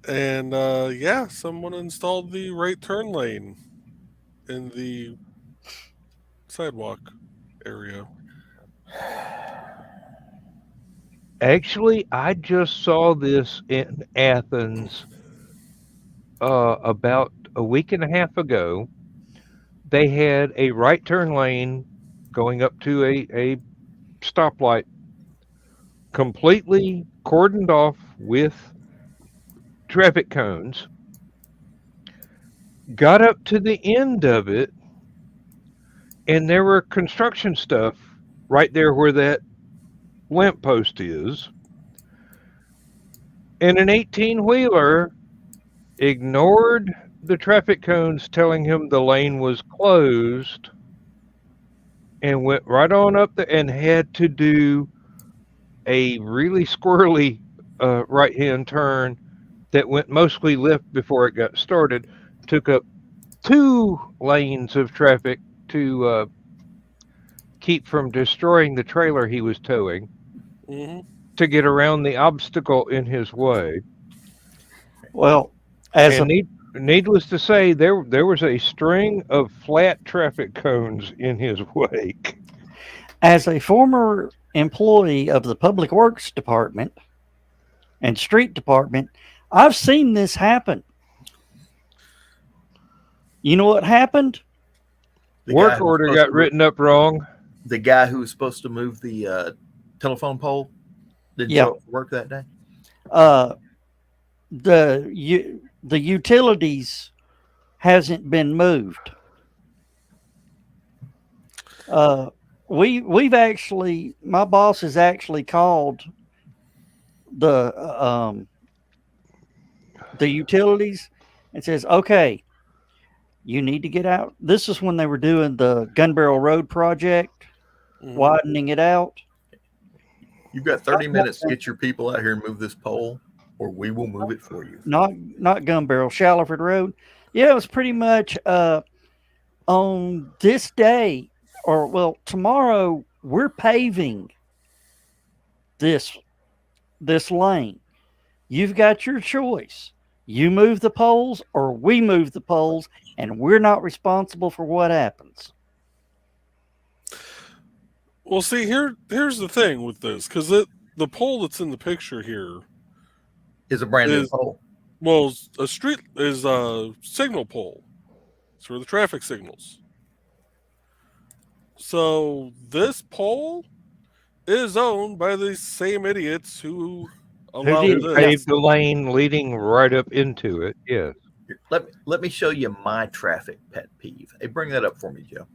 And yeah, someone installed the right turn lane in the sidewalk area. Actually, I just saw this in Athens about a week and a half ago. They had a right turn lane going up to a stoplight, completely cordoned off with traffic cones. Got up to the end of it, and there were construction stuff right there where that lamppost is. And an 18-wheeler ignored the traffic cones telling him the lane was closed and went right on up there and had to do a really squirrely right-hand turn that went mostly left before it got started. Took up 2 lanes of traffic to keep from destroying the trailer he was towing, to get around the obstacle in his way. Well, Needless to say, there was a string of flat traffic cones in his wake. as a former employee of the Public Works Department and Street Department, I've seen this happen. You know what happened? Work order got written up wrong. The guy who was supposed to move the telephone pole didn't show up for work that day. The utilities hasn't been moved. We've actually, my boss has actually called the utilities and says, okay, you need to get out. This is when they were doing the Gun Barrel Road project, widening it out. You've got 30 minutes to get your people out here and move this pole, or we will move it for you. Not Gun Barrel, Shallowford Road. Yeah, it was pretty much on this day, or well, tomorrow we're paving this lane. You've got your choice. You move the poles or we move the poles, and we're not responsible for what happens. Well, see, here's the thing with this, because the pole that's in the picture here is a brand new pole. Well, a street is a signal pole. It's for the traffic signals. So this pole is owned by the same idiots who allowed this. Paved the lane leading right up into it. Yes. Let me show you my traffic pet peeve. Hey, bring that up for me, Joe.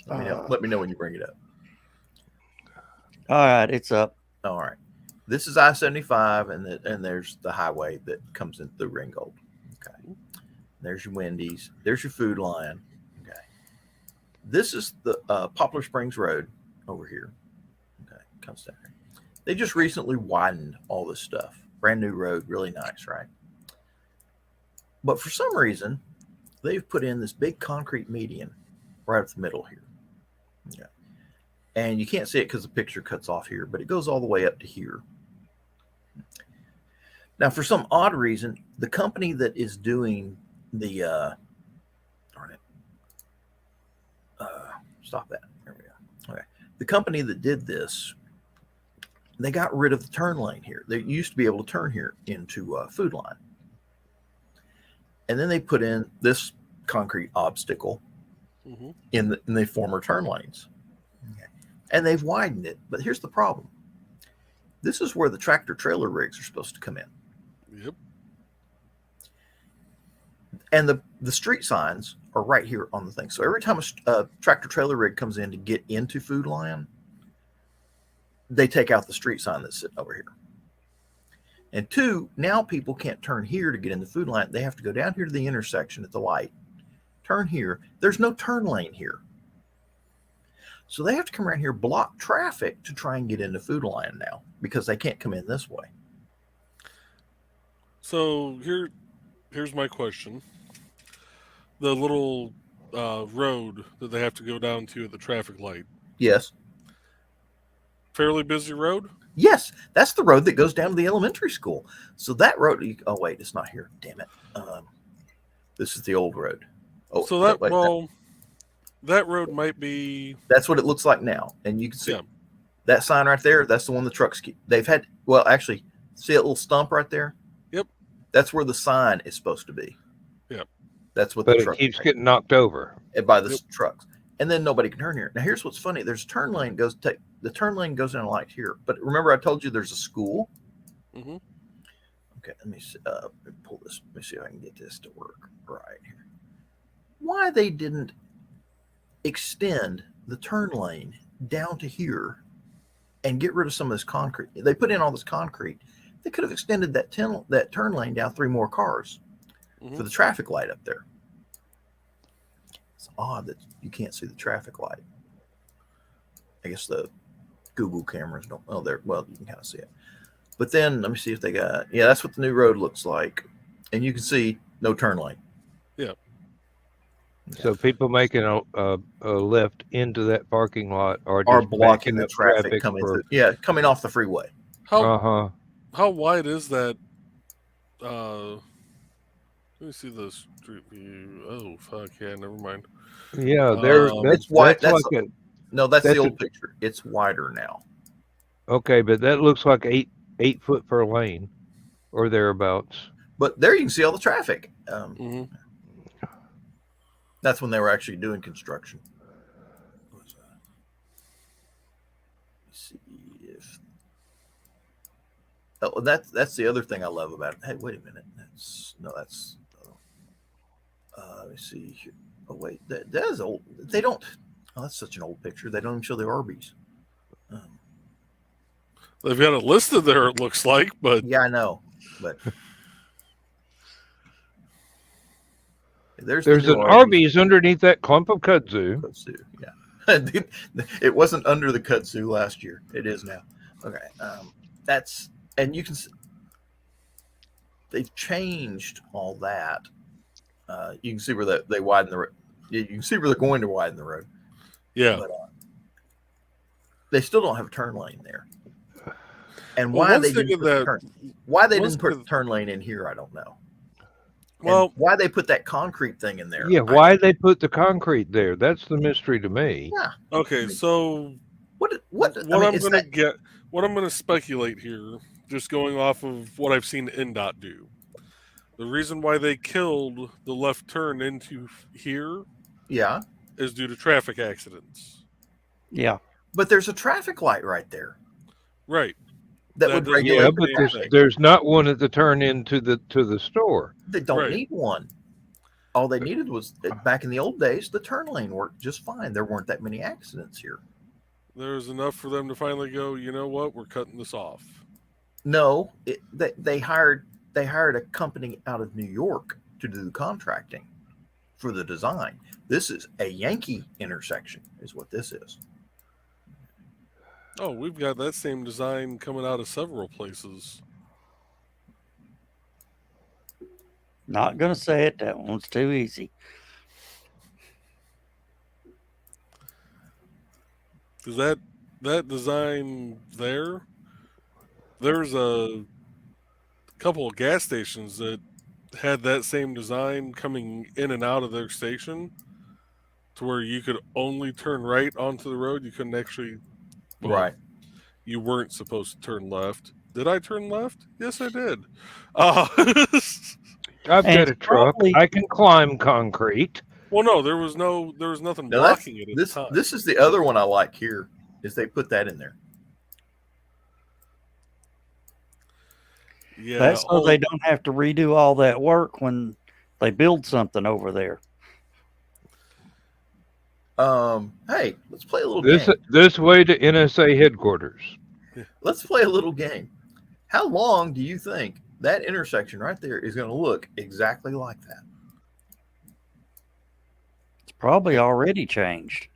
Let me know when you bring it up. All right, it's up. All right. This is I-75, and there's the highway that comes in through Ringgold. Okay. There's your Wendy's. There's your Food Lion. Okay. This is the Poplar Springs Road over here. Okay. Comes down here. They just recently widened all this stuff. Brand new road, really nice, right? But for some reason, they've put in this big concrete median right up the middle here. Yeah. And you can't see it because the picture cuts off here, but it goes all the way up to here. Now, for some odd reason, the company that is doing the stop that. There we go. Okay. The company that did this, they got rid of the turn lane here. They used to be able to turn here into Food Line. And then they put in this concrete obstacle in the former turn lanes. Okay. And they've widened it. But here's the problem. This is where the tractor trailer rigs are supposed to come in. Yep. And the street signs are right here on the thing. So every time a tractor trailer rig comes in to get into Food Lion, they take out the street sign that's sitting over here. And 2, now people can't turn here to get in the food line. They have to go down here to the intersection at the light, turn here. There's no turn lane here. So they have to come around here, block traffic to try and get in the food line now because they can't come in this way. So here's my question. The little road that they have to go down to at the traffic light. Yes. Fairly busy road? Yes, that's the road that goes down to the elementary school. So that road, oh wait, it's not here. Damn it. This is the old road. Oh, so that road might be. That's what it looks like now, and you can see Yeah. that sign right there. That's the one the trucks keep. They've had. Well, actually, see that little stump right there? Yep. That's where the sign is supposed to be. Yep. That's what But the it truck keeps getting knocked over. by the trucks, and then nobody can turn here. Now, here's what's funny: there's a turn lane the turn lane goes in a light here, but remember I told you there's a school. Mm-hmm. Okay, let me see, pull this. Let me see if I can get this to work right here. Why they didn't extend the turn lane down to here and get rid of some of this concrete? They put in all this concrete. They could have extended that turn lane down 3 more cars for the traffic light up there. It's odd that you can't see the traffic light. I guess the Google cameras don't. Oh, there. Well, you can kind of see it. But then let me see if they got. Yeah, that's what the new road looks like, and you can see no turn lane. Yeah. So people making a left into that parking lot are blocking the up traffic coming through. Yeah, coming off the freeway. How wide is that? Let me see the street view. Oh fuck yeah, never mind. Yeah, It's wide. That's that's the old picture. It's wider now. Okay, but that looks like 8 foot per lane, or thereabouts. But there you can see all the traffic. Mm-hmm. That's when they were actually doing construction. Let's see if. Oh, that's the other thing I love about it. Hey, wait a minute. That's. Let me see here. Oh wait, that is old. They don't. Oh, that's such an old picture. They don't even show the Arby's. They've got it listed there, it looks like, but Yeah, I know, but there's an Arby's underneath that clump of kudzu. Kudzu, yeah. It wasn't under the kudzu last year. It is now. Okay, and you can see they've changed all that. You can see where they widen the road. You can see where they're going to widen the road. yeah. But, they still don't have a turn lane there. And Well, why one they thing didn't of put that- didn't put the turn lane in here, I don't know. Well, And why they put that concrete thing in there? Yeah, why they put the concrete there? That's the mystery to me. Yeah. okay, so What I'm going to speculate here, just going off of what I've seen NDOT do. The reason why they killed the left turn into here Yeah, is due to traffic accidents. Yeah. but there's a traffic light right there Right. that That would doesn't- regulate. Yeah, Yeah, but but there's- there's not one at the turn into the store. They don't Right. need one. All they needed was back in the old days, the turn lane worked just fine. There weren't that many accidents here. There's enough for them to finally go, you know what, we're cutting this off. No, they hired a company out of New York to do the contracting for the design. This is a Yankee intersection, is what this is. Oh, we've got that same design coming out of several places. Not gonna say it. That one's too easy. Because that design there's a couple of gas stations that had that same design coming in and out of their station to where you could only turn right onto the road. You couldn't actually, Right. You weren't supposed to turn left. Did I turn left? Yes, I did. I've And got a it's truck. probably- I can climb concrete. well, no, there was nothing Now that's- blocking it at this the time. this is the other one I like here, is they put that in there. Yeah, That's so they don't have to redo all that work when they build something over there. Hey, let's play a little This game. way to NSA headquarters. Let's play a little game. How long do you think that intersection right there is going to look exactly like that? It's probably already changed.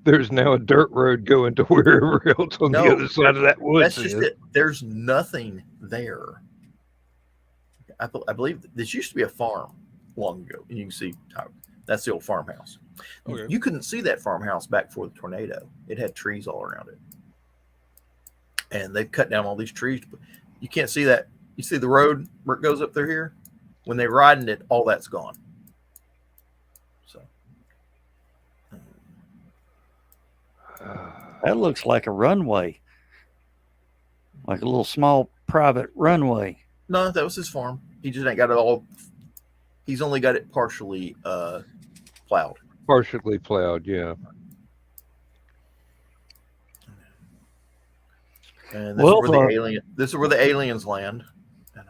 There's now a dirt road going to wherever else on the other side of that woods That's just is. it. There's nothing there. I believe this used to be a farm long ago, and you can see that's the old farmhouse. Okay. You couldn't see that farmhouse back before the tornado. It had trees all around it, and they've cut down all these trees. But you can't see that. You see the road where it goes up there here. When they riding it, all that's gone. So That looks like a runway, like a little small private runway. no, that was his farm. He just ain't got it all. He's only got it partially plowed. Partially plowed, yeah. And this Well, is where the alien. This is where the aliens land. And,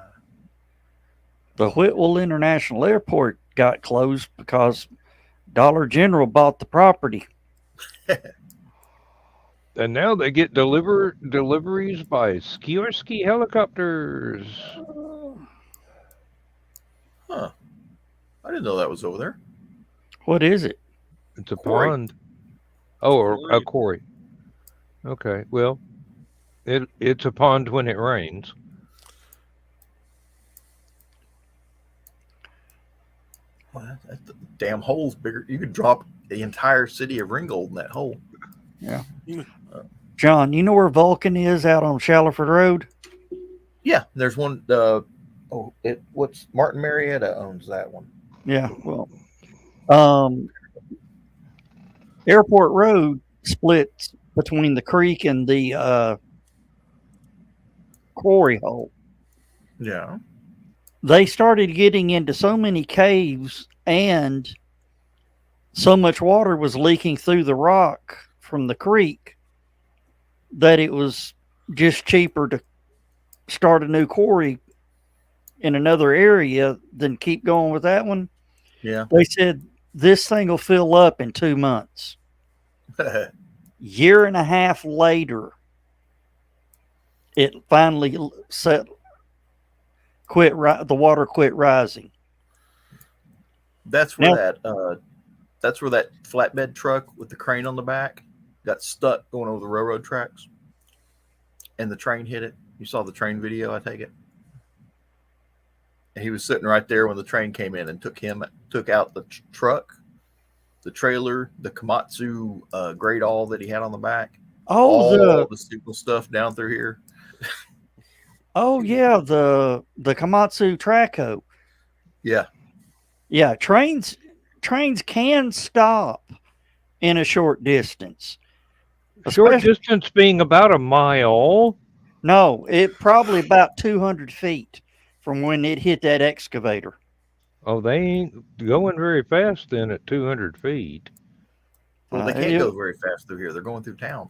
The Whitwell International Airport got closed because Dollar General bought the property. And now they get deliveries by ski helicopters. huh? I didn't know that was over there. What is it? It's a Quarry. pond. Oh, or a quarry. Okay, well, it's a pond when it rains. Well, that damn hole's bigger. You could drop the entire city of Ringgold in that hole. Yeah. John, you know where Vulcan is out on Shallowford Road? Yeah, there's one. What's Martin Marietta owns that one. Yeah, well, Airport Road splits between the creek and the quarry hole. Yeah. They started getting into so many caves and so much water was leaking through the rock from the creek that it was just cheaper to start a new quarry in another area than keep going with that one. Yeah. They said this thing will fill up in 2 months. Year and a half later, it finally the water quit rising. That's where that's where that flatbed truck with the crane on the back got stuck going over the railroad tracks, and the train hit it. You saw the train video, I take it. And he was sitting right there when the train came in and took out the truck, the trailer, the Komatsu great all that he had on the back. Oh, the stupid stuff down through here. Oh yeah, the Komatsu Traco. Yeah. Yeah, trains can stop in a short distance. Short distance being about a mile. No, it probably about 200 feet from when it hit that excavator. Oh, they ain't going very fast then at 200 feet. Well, they can't go very fast through here. They're going through town.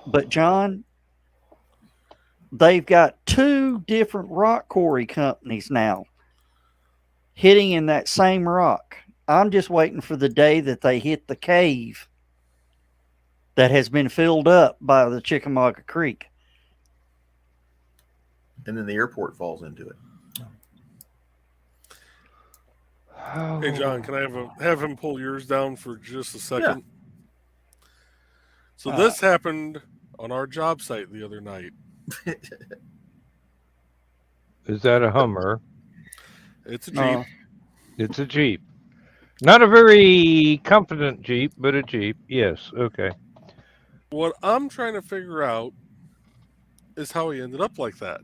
But John, they've got 2 different rock quarry companies now hitting in that same rock. I'm just waiting for the day that they hit the cave that has been filled up by the Chickamauga Creek. And then the airport falls into it. Hey John, can I have him pull yours down for just a second? Yeah. So this happened on our job site the other night. Is that a Hummer? It's a Jeep. It's a Jeep. Not a very confident Jeep, but a Jeep. Yes, okay. What I'm trying to figure out is how he ended up like that.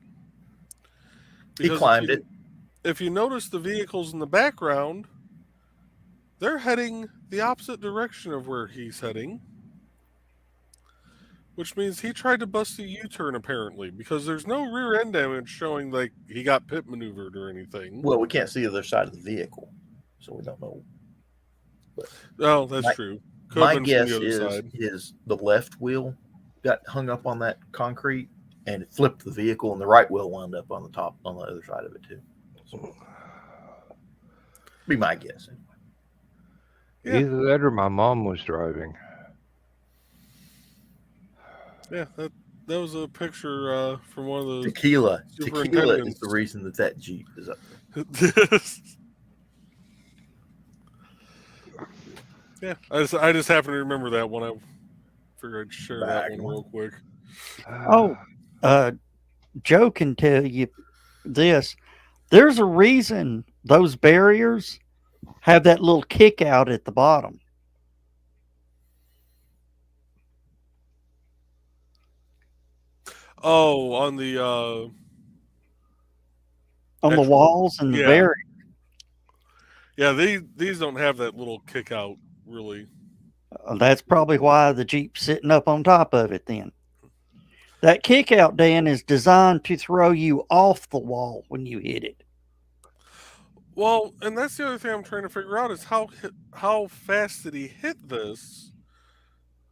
He climbed it. If you notice the vehicles in the background, they're heading the opposite direction of where he's heading. Which means he tried to bust a U-turn apparently, because there's no rear end damage showing like he got pit maneuvered or anything. Well, we can't see the other side of the vehicle, so we don't know. But no, that's true. My guess is the left wheel got hung up on that concrete and it flipped the vehicle, and the right wheel wound up on the other side of it too. So, be my guess. Anyway. Yeah. Either that or my mom was driving. Yeah, that was a picture from one of the Tequila is superintendents. the reason that Jeep is up there. Yeah, I just happen to remember that one. I figured I'd share that one Diagonal. real quick. Oh, Joe can tell you this. There's a reason those barriers have that little kick out at the bottom. Oh, on the On the actual- walls and the yeah. barrier. Yeah, these don't have that little kick out really. That's probably why the Jeep's sitting up on top of it then. That kick out, Dan, is designed to throw you off the wall when you hit it. Well, and that's the other thing I'm trying to figure out is how fast did he hit this?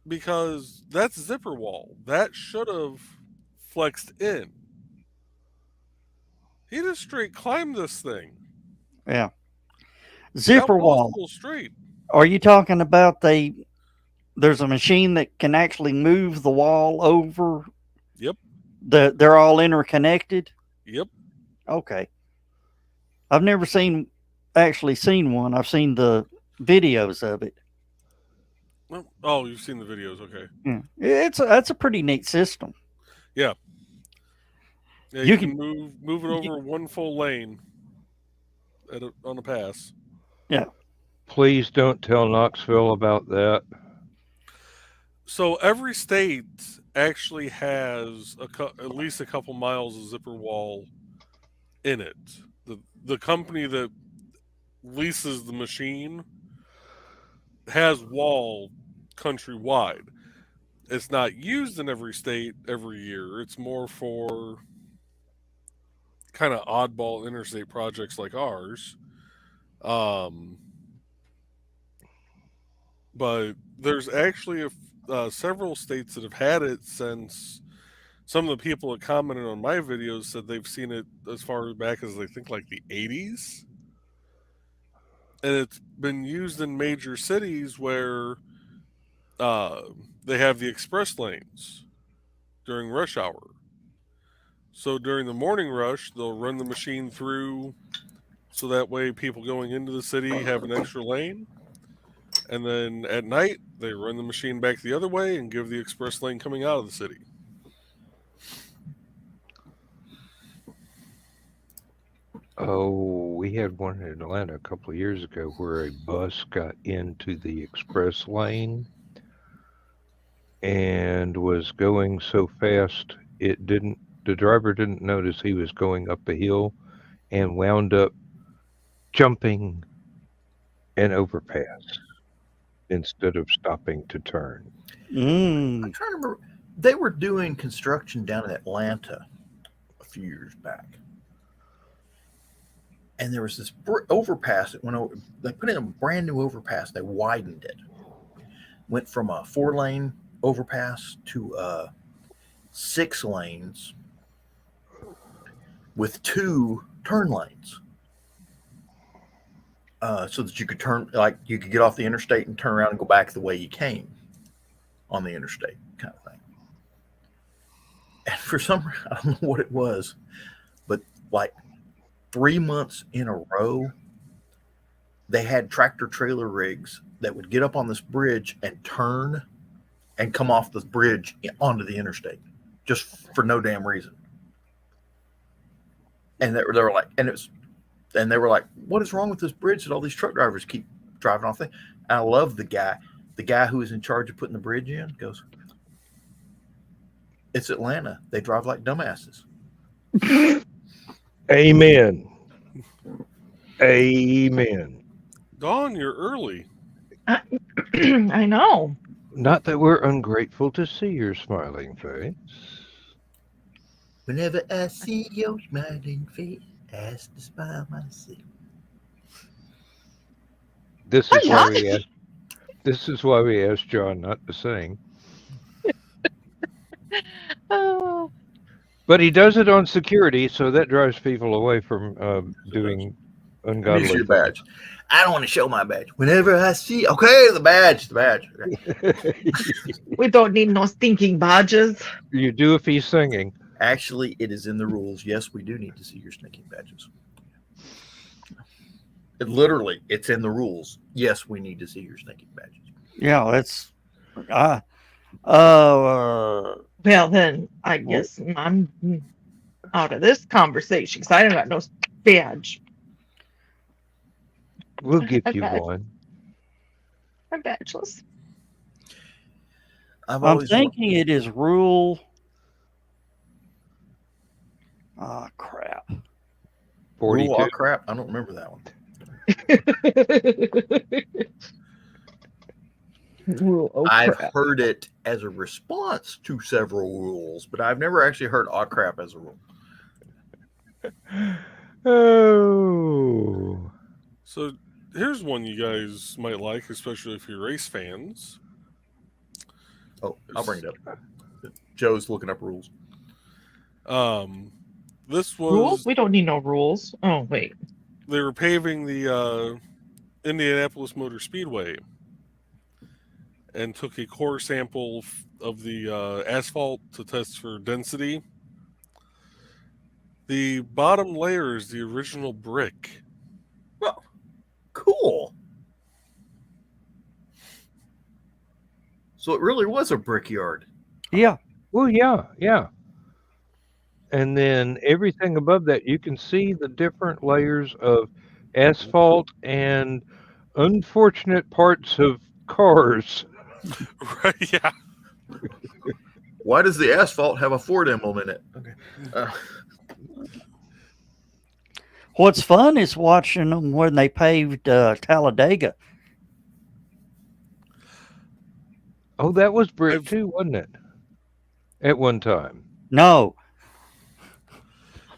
Because that's zipper wall. That should have flexed in. He just straight climbed this thing. Yeah. Zipper That wall's wall. still straight. Are you talking about there's a machine that can actually move the wall over? Yep. They're all interconnected? Yep. Okay. I've never actually seen one. I've seen the videos of it. Oh, you've seen the videos, okay. Yeah. That's a pretty neat system. Yeah. Yeah, You you can- can move it over one full lane on a pass. Yeah. Please don't tell Knoxville about that. So every state actually has at least a couple miles of zipper wall in it. The company that leases the machine has wall countrywide. It's not used in every state every year. It's more for kind of oddball interstate projects like ours. But there's actually several states that have had it since. Some of the people that commented on my videos said they've seen it as far back as they think like the 80s. And it's been used in major cities where they have the express lanes during rush hour. So during the morning rush, they'll run the machine through so that way people going into the city have an extra lane. And then at night, they run the machine back the other way and give the express lane coming out of the city. Oh, we had one in Atlanta a couple of years ago where a bus got into the express lane and was going so fast the driver didn't notice he was going up a hill and wound up jumping an overpass instead of stopping to turn. Mm. I'm trying to remember. They were doing construction down in Atlanta a few years back. And there was this overpass that went over. They put in a brand new overpass. They widened it. Went from a 4-lane overpass to 6 lanes with 2 turn lanes. So that you could you could get off the interstate and turn around and go back the way you came on the interstate, kind of thing. And for some reason, I don't know what it was, but like 3 months in a row, they had tractor trailer rigs that would get up on this bridge and turn and come off the bridge onto the interstate just for no damn reason. And they were like, and they were like, what is wrong with this bridge that all these truck drivers keep driving off? And I love the guy who is in charge of putting the bridge in goes, it's Atlanta. They drive like dumbasses. Amen. Amen. Dawn, you're early. I know. Not that we're ungrateful to see your smiling face. Whenever I see your smiling face, I ask to smile myself. This I'm is why not. we asked. This is why we asked John not to sing. Oh, But he does it on security, so that drives people away from doing Let me Ungodly. see your badge. I don't want to show my badge. Whenever I see, okay, the badge. Okay. We don't need no stinking badges. You do if he's singing. Actually, it is in the rules. Yes, we do need to see your sneaking badges. Literally, it's in the rules. Yes, we need to see your sneaking badges. Yeah, that's. Well, then I guess I'm out of this conversation because I don't got no badge. We'll give you Okay. one. I'm badgeless. I'm thinking it is rule. Oh, crap. 42. Rule, oh, crap. I don't remember that one. I've heard it as a response to several rules, but I've never actually heard "oh crap" as a rule. Oh. So here's one you guys might like, especially if you're race fans. Oh, I'll bring it up. Joe's looking up rules. This was Rules? We don't need no rules. Oh, wait. They were paving the Indianapolis Motor Speedway and took a core sample of the asphalt to test for density. The bottom layer is the original brick. Well, cool. So it really was a brickyard. Yeah. Well, yeah. And then everything above that, you can see the different layers of asphalt and unfortunate parts of cars. Right, yeah. Why does the asphalt have a Ford emblem in it? Okay. What's fun is watching them when they paved Talladega. Oh, that was brick too, wasn't it? At one time. No.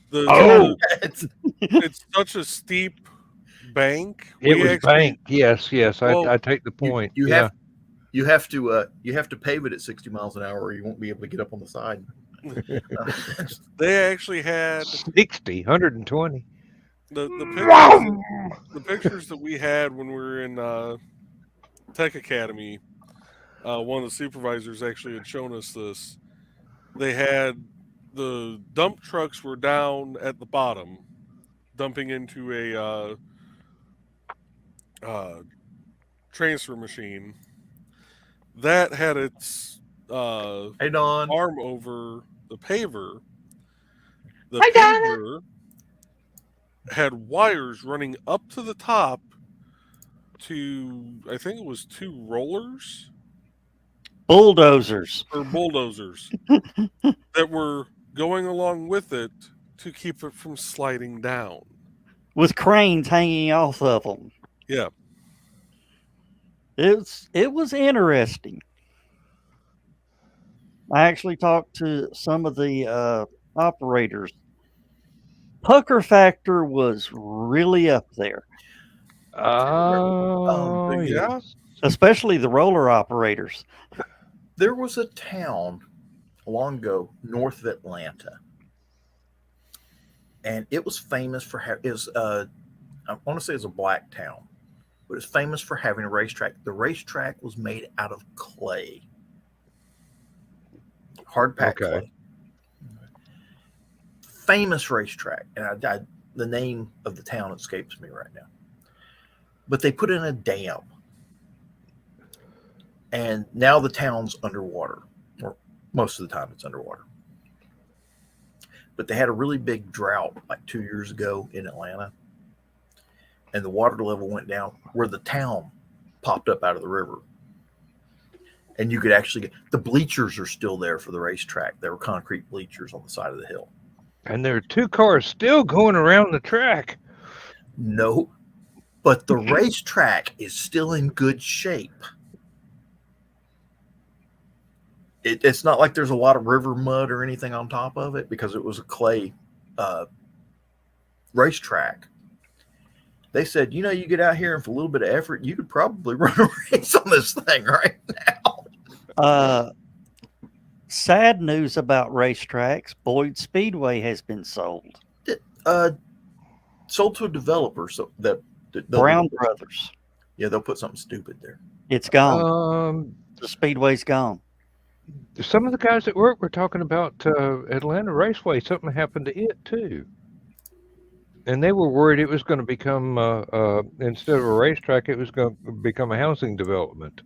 It's such a steep bank. It was banked. Yes. I take the point. You have to pave it at 60 miles an hour, or you won't be able to get up on the side. They actually had 60, 120. The pictures that we had when we were in Tech Academy. One of the supervisors actually had shown us this. They had the dump trucks were down at the bottom, dumping into a transfer machine that had its arm over the paver. The paver had wires running up to the top to, I think it was 2 rollers. Bulldozers. Or bulldozers that were going along with it to keep it from sliding down. With cranes hanging off of them. Yeah. It was interesting. I actually talked to some of the operators. Pucker factor was really up there. Oh, yeah. Especially the roller operators. There was a town long ago north of Atlanta, and it was famous for I want to say it's a black town, but it's famous for having a racetrack. The racetrack was made out of clay, hard packed clay. Famous racetrack, and the name of the town escapes me right now. But they put in a dam. And now the town's underwater, or most of the time it's underwater. But they had a really big drought like 2 years ago in Atlanta. And the water level went down where the town popped up out of the river. And you could actually get the bleachers are still there for the racetrack. There were concrete bleachers on the side of the hill. And there are 2 cars still going around the track. No, but the racetrack is still in good shape. It's not like there's a lot of river mud or anything on top of it because it was a clay racetrack. They said, you get out here and for a little bit of effort, you could probably run a race on this thing right now. Sad news about racetracks. Boyd Speedway has been sold. sold to a developer, so that Brown Brothers. Yeah, they'll put something stupid there. It's gone. The Speedway's gone. Some of the guys at work were talking about Atlanta Raceway. Something happened to it too, and they were worried it was going to become instead of a racetrack, it was going to become a housing development.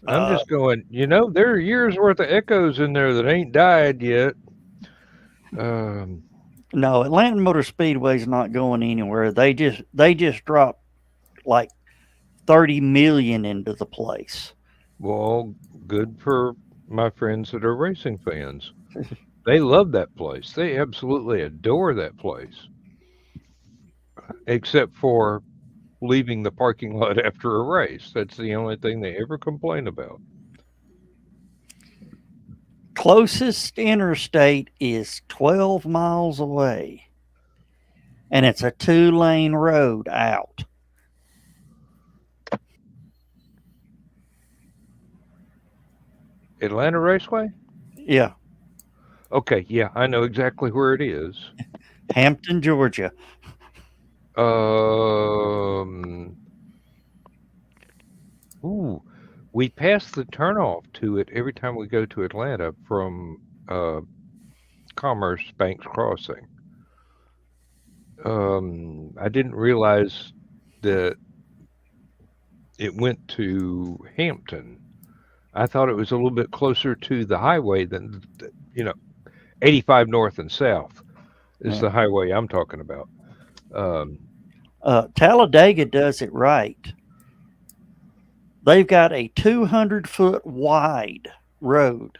I'm just going. There are years worth of echoes in there that ain't died yet. No, Atlanta Motor Speedway's not going anywhere. They just dropped like $30 million into the place. Well, good for my friends that are racing fans. They love that place. They absolutely adore that place. Except for leaving the parking lot after a race. That's the only thing they ever complain about. Closest interstate is 12 miles away. And it's a 2-lane road out. Atlanta Raceway? Yeah. Okay, yeah, I know exactly where it is. Hampton, Georgia. We pass the turnoff to it every time we go to Atlanta from Commerce Banks Crossing. I didn't realize that it went to Hampton. I thought it was a little bit closer to the highway than, 85 north and south is the highway I'm talking about. Talladega does it right. They've got a 200-foot wide road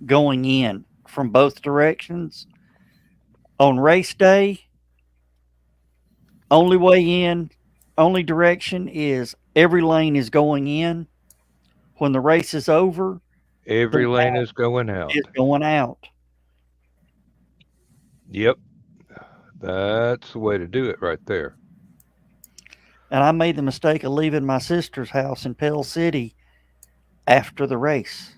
going in from both directions. On race day, only way in, only direction is every lane is going in. When the race is over, every lane is going out. It's going out. Yep. That's the way to do it right there. And I made the mistake of leaving my sister's house in Pell City after the race.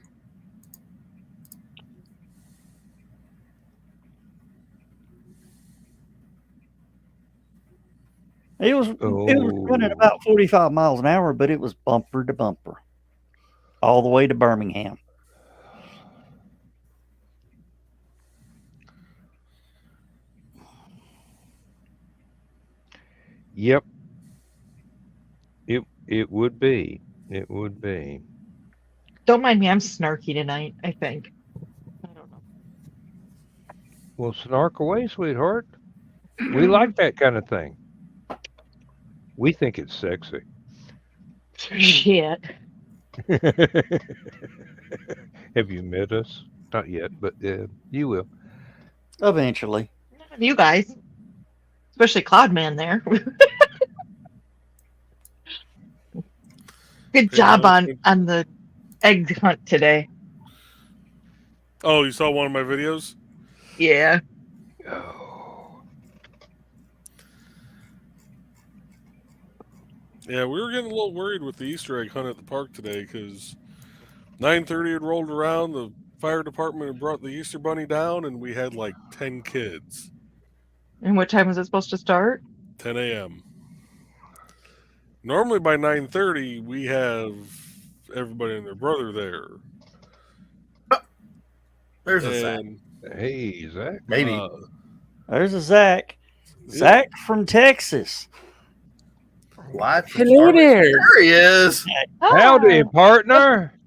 It was running about 45 miles an hour, but it was bumper to bumper all the way to Birmingham. Yep. It would be. It would be. Don't mind me. I'm snarky tonight, I think. I don't know. Well, snark away, sweetheart. We like that kind of thing. We think it's sexy. Shit. Have you met us? Not yet, but you will. Eventually. You guys. Especially Cloudman there. Good job on the egg hunt today. Oh, you saw one of my videos? Yeah. Oh. Yeah, we were getting a little worried with the Easter egg hunt at the park today because 9:30 had rolled around, the fire department had brought the Easter bunny down, and we had like 10 kids. And what time was it supposed to start? 10 a.m. Normally by 9:30 we have everybody and their brother there. There's a Zach. Hey, Zach. Maybe. There's a Zach. Zach from Texas. Live from Hello Starbucks. there. There he is. Howdy, partner.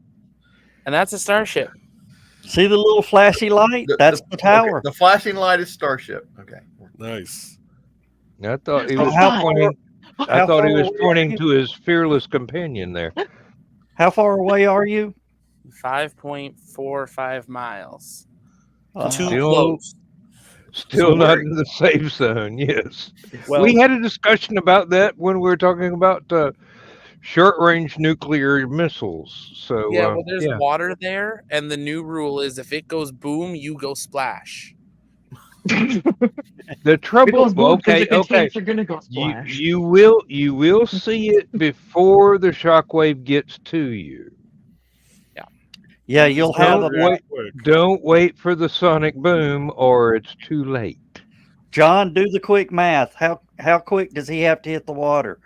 And that's a starship. See the little flashy light? That's the tower. Okay, the flashing light is Starship. Okay. Nice. I thought he was How pointing. I how thought he far was away pointing are you? to his fearless companion there. How far away are you? 5.45 miles. Too Still- close. Still So not where- in the safe zone. Yes. Well, We had a discussion about that when we were talking about short-range nuclear missiles. So yeah, well, there's water there, and the new rule is if it goes boom, you go splash. the trouble. Okay, okay. You're gonna go splash. You will see it before the shockwave gets to you. Yeah, you'll have Don't a wait. Don't wait for the sonic boom, or it's too late. John. Do the quick math. How quick does he have to hit the water?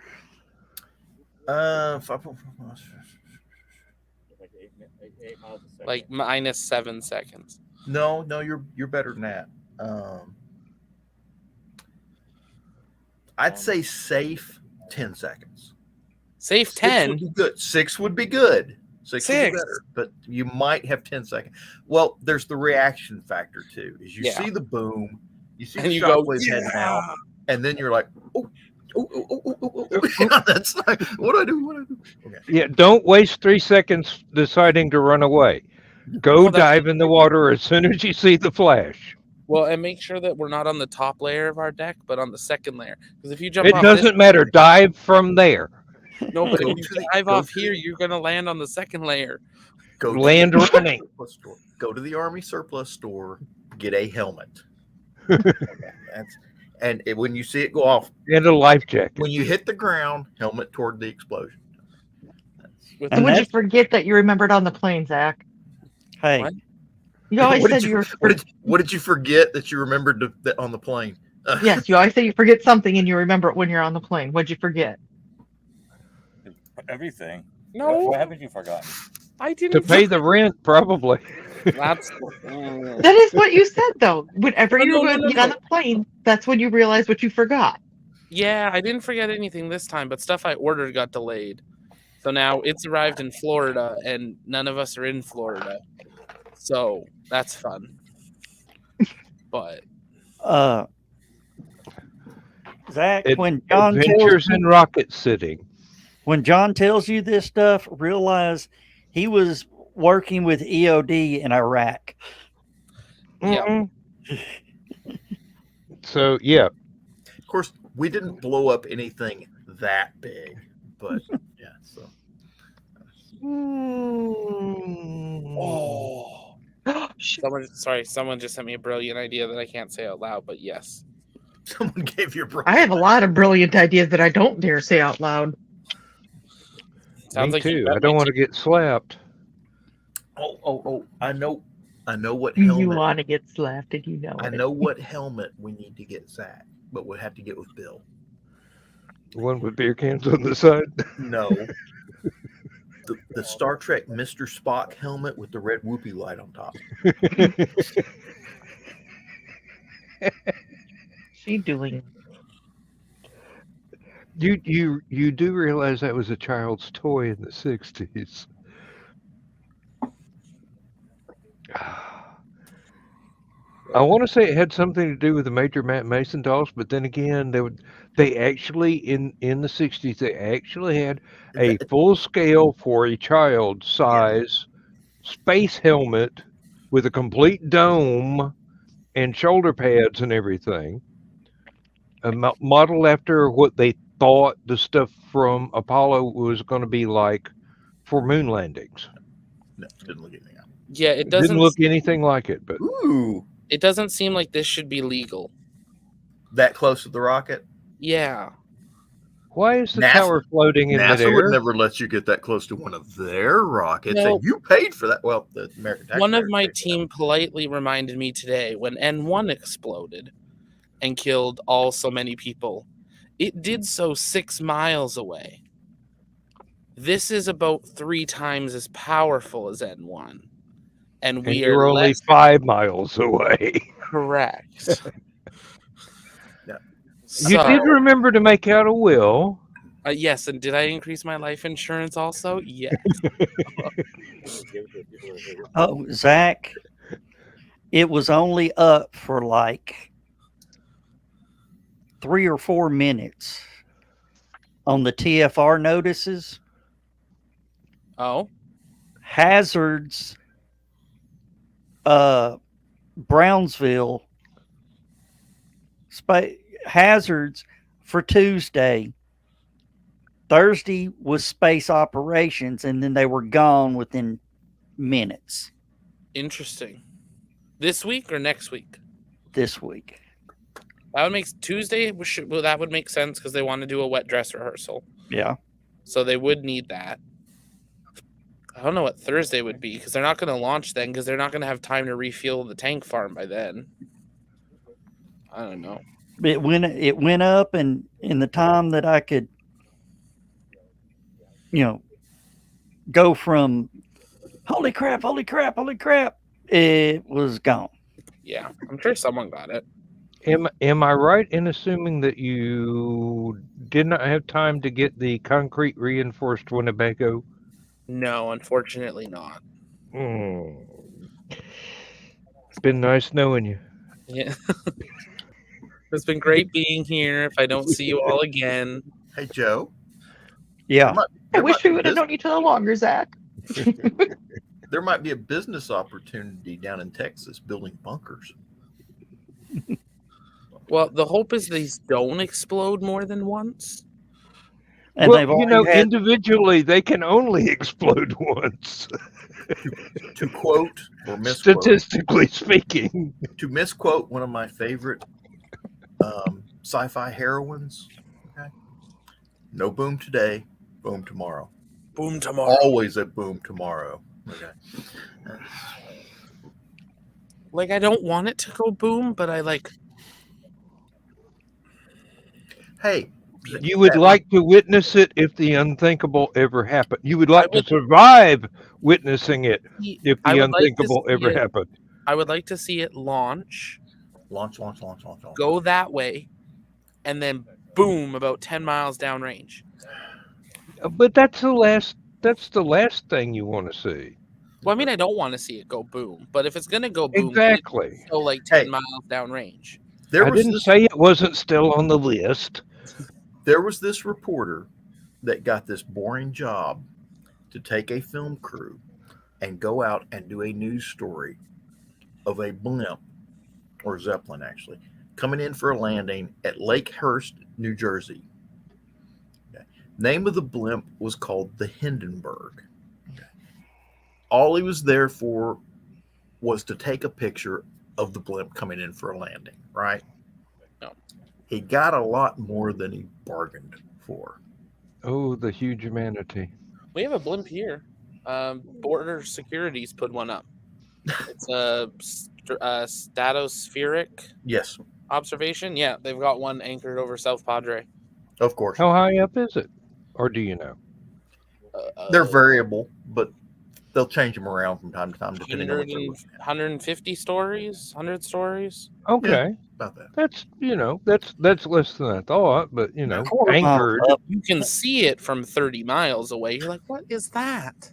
Like -7 seconds. No, you're better than that. I'd say safe 10 seconds. Safe 6 10. would be good. 6 would be good. 6 would be Six. better, but you might have 10 seconds. Well, there's the reaction factor too. Is you Yeah. see the boom, you see And the you go, shockwave heading out, yeah. and then you're like, oh. That's like, what do I do? What do I do? Okay. Yeah, don't waste 3 seconds deciding to run away. Go Well, that's- dive in the water as soon as you see the flash. Well, and make sure that we're not on the top layer of our deck, but on the second layer. Because if you jump It off doesn't matter. Dive from there. no, but Go if you to the- dive go off to here, the- you're gonna land on the second layer. Go to Land the running. surplus store. Go to the Army surplus store, get a helmet. When you see it go off, And a life jacket. when you hit the ground, helmet toward the explosion. With So And would you that's- forget that you remembered on the plane, Zach? Hey, What? You always What said did you were. what did you forget that you remembered on the plane? Yes, you always say you forget something and you remember it when you're on the plane. What'd you forget? Everything. No, What haven't you forgotten? I didn't. To pay the rent, probably. That's That is what you said, though. Whenever No, you no, would no, get no. on the plane, that's when you realize what you forgot. yeah. I didn't forget anything this time, but stuff I ordered got delayed. So now it's arrived in Florida, and none of us are in Florida. So that's fun. But Zach, when John Adventures in rocket sitting. tells you this stuff, realize he was working with EOD in Iraq. yeah, So, yeah. Of course, we didn't blow up anything that big, but yeah. So oh, someone just sent me a brilliant idea that I can't say out loud, but yes. someone gave you a break. I have a lot of brilliant ideas that I don't dare say out loud. Sounds Me like you too. bet I don't me want to get slapped. Oh! I know what You helmet. want to get slapped and you know I it. know what helmet we need to get Zach, but we'll have to get with Bill. The one with beer cans on the side. No. The Star Trek Mr. Spock helmet with the red whoopee light on top. She doing. You do realize that was a child's toy in the 60s. I want to say it had something to do with the Major Matt Mason dolls, but then again, they actually in the 60s they actually had a full scale for a child size space helmet with a complete dome and shoulder pads and everything, modeled after what they thought the stuff from Apollo was going to be like for moon landings. No, didn't look anything out. Yeah, it It doesn't didn't look anything like it, but Ooh, It doesn't seem like this should be legal. that close to the rocket? Yeah. why is the NASA tower floating in NASA midair? would never let you get that close to one of their rockets, No. and you paid for that. Well, the American taxpayer One of my paid for that. team politely reminded me today when N1 exploded and killed so many people. It did so 6 miles away. This is about 3 times as powerful as N1. And And we you're are only less 5 miles away. correct. Yeah. You did remember to make out a will. Yes, and did I increase my life insurance also? Yes. Oh, Zach, it was only up for like 3 or 4 minutes on the TFR notices. Oh, Hazards, Brownsville, hazards for Tuesday. Thursday was space operations, and then they were gone within minutes interesting. This week or next week? this week. That would make Tuesday. Well, that would make sense because they want to do a wet dress rehearsal, Yeah. so they would need that. I don't know what Thursday would be because they're not going to launch then because they're not going to have time to refuel the tank farm by then. I don't know. It went up, and in the time that I could, go from holy crap, it was gone. Yeah, I'm sure someone got it. Am I right in assuming that you did not have time to get the concrete reinforced Winnebago? No, unfortunately not. It's been nice knowing you. Yeah. It's been great being here. If I don't see you all again. Hey, Joe. Yeah. I wish we would have known each other longer, Zach. There might be a business opportunity down in Texas building bunkers. Well, the hope is these don't explode more than once. And they've already had, individually, they can only explode once. To quote or misquote, Statistically speaking. to misquote one of my favorite sci-fi heroines, okay? No boom today, boom tomorrow. Boom tomorrow. Always a boom tomorrow. Okay. Like, I don't want it to go boom, but I like. Hey, You would like to witness it if the unthinkable ever happened. You would like to survive witnessing it if the unthinkable ever happened. I would like to see it launch. Launch. Go that way, and then boom, about 10 miles downrange. But that's the last thing you want to see. Well, I mean, I don't want to see it go boom, but if it's going to go boom, Exactly. go like 10 miles downrange. I didn't say it wasn't still on the list. There was this reporter that got this boring job to take a film crew and go out and do a news story of a blimp, or Zeppelin actually, coming in for a landing at Lakehurst, New Jersey. Okay. Name of the blimp was called the Hindenburg. Okay. All he was there for was to take a picture of the blimp coming in for a landing, right? No. He got a lot more than he bargained for. Oh, the huge humanity. We have a blimp here. Border Securities put one up. It's a statospheric observation. Yeah, they've got one anchored over South Padre. Of course. How high up is it? Or do you know? They're variable, but they'll change them around from time to time depending on what they're looking at. 150 stories, 100 stories. Okay. Yeah, about that. That's less than I thought, but anchored. You can see it from 30 miles away. You're like, what is that?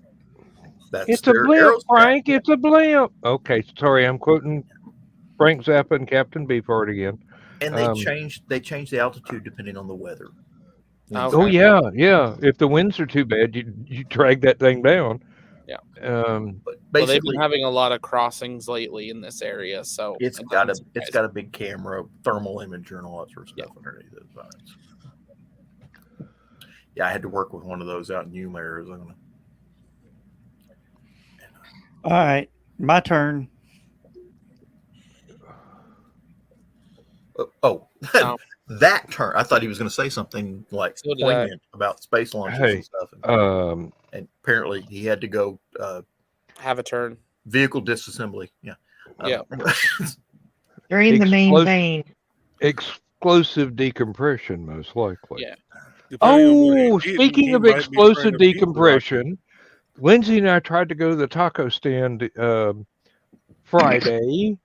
That's It's a blimp, Frank. It's a blimp. Okay, sorry, I'm quoting Frank Zappa and Captain Beefheart again. And they change the altitude depending on the weather. Okay. Oh yeah. If the winds are too bad, you drag that thing down. Yeah. But Well, they've basically, been having a lot of crossings lately in this area, so it's got a big camera, thermal imager, and all that sort of stuff underneath it. Yeah, I had to work with one of those out in Yuma, Arizona. All right, my turn. Oh, that turn. I thought he was going to say something like poignant about space launches and stuff. And apparently he had to go have a turn. Vehicle disassembly. Yeah. You're in the main vein. Explosive decompression, most likely. Yeah. Oh, speaking of explosive decompression, Lindsay and I tried to go to the taco stand Friday,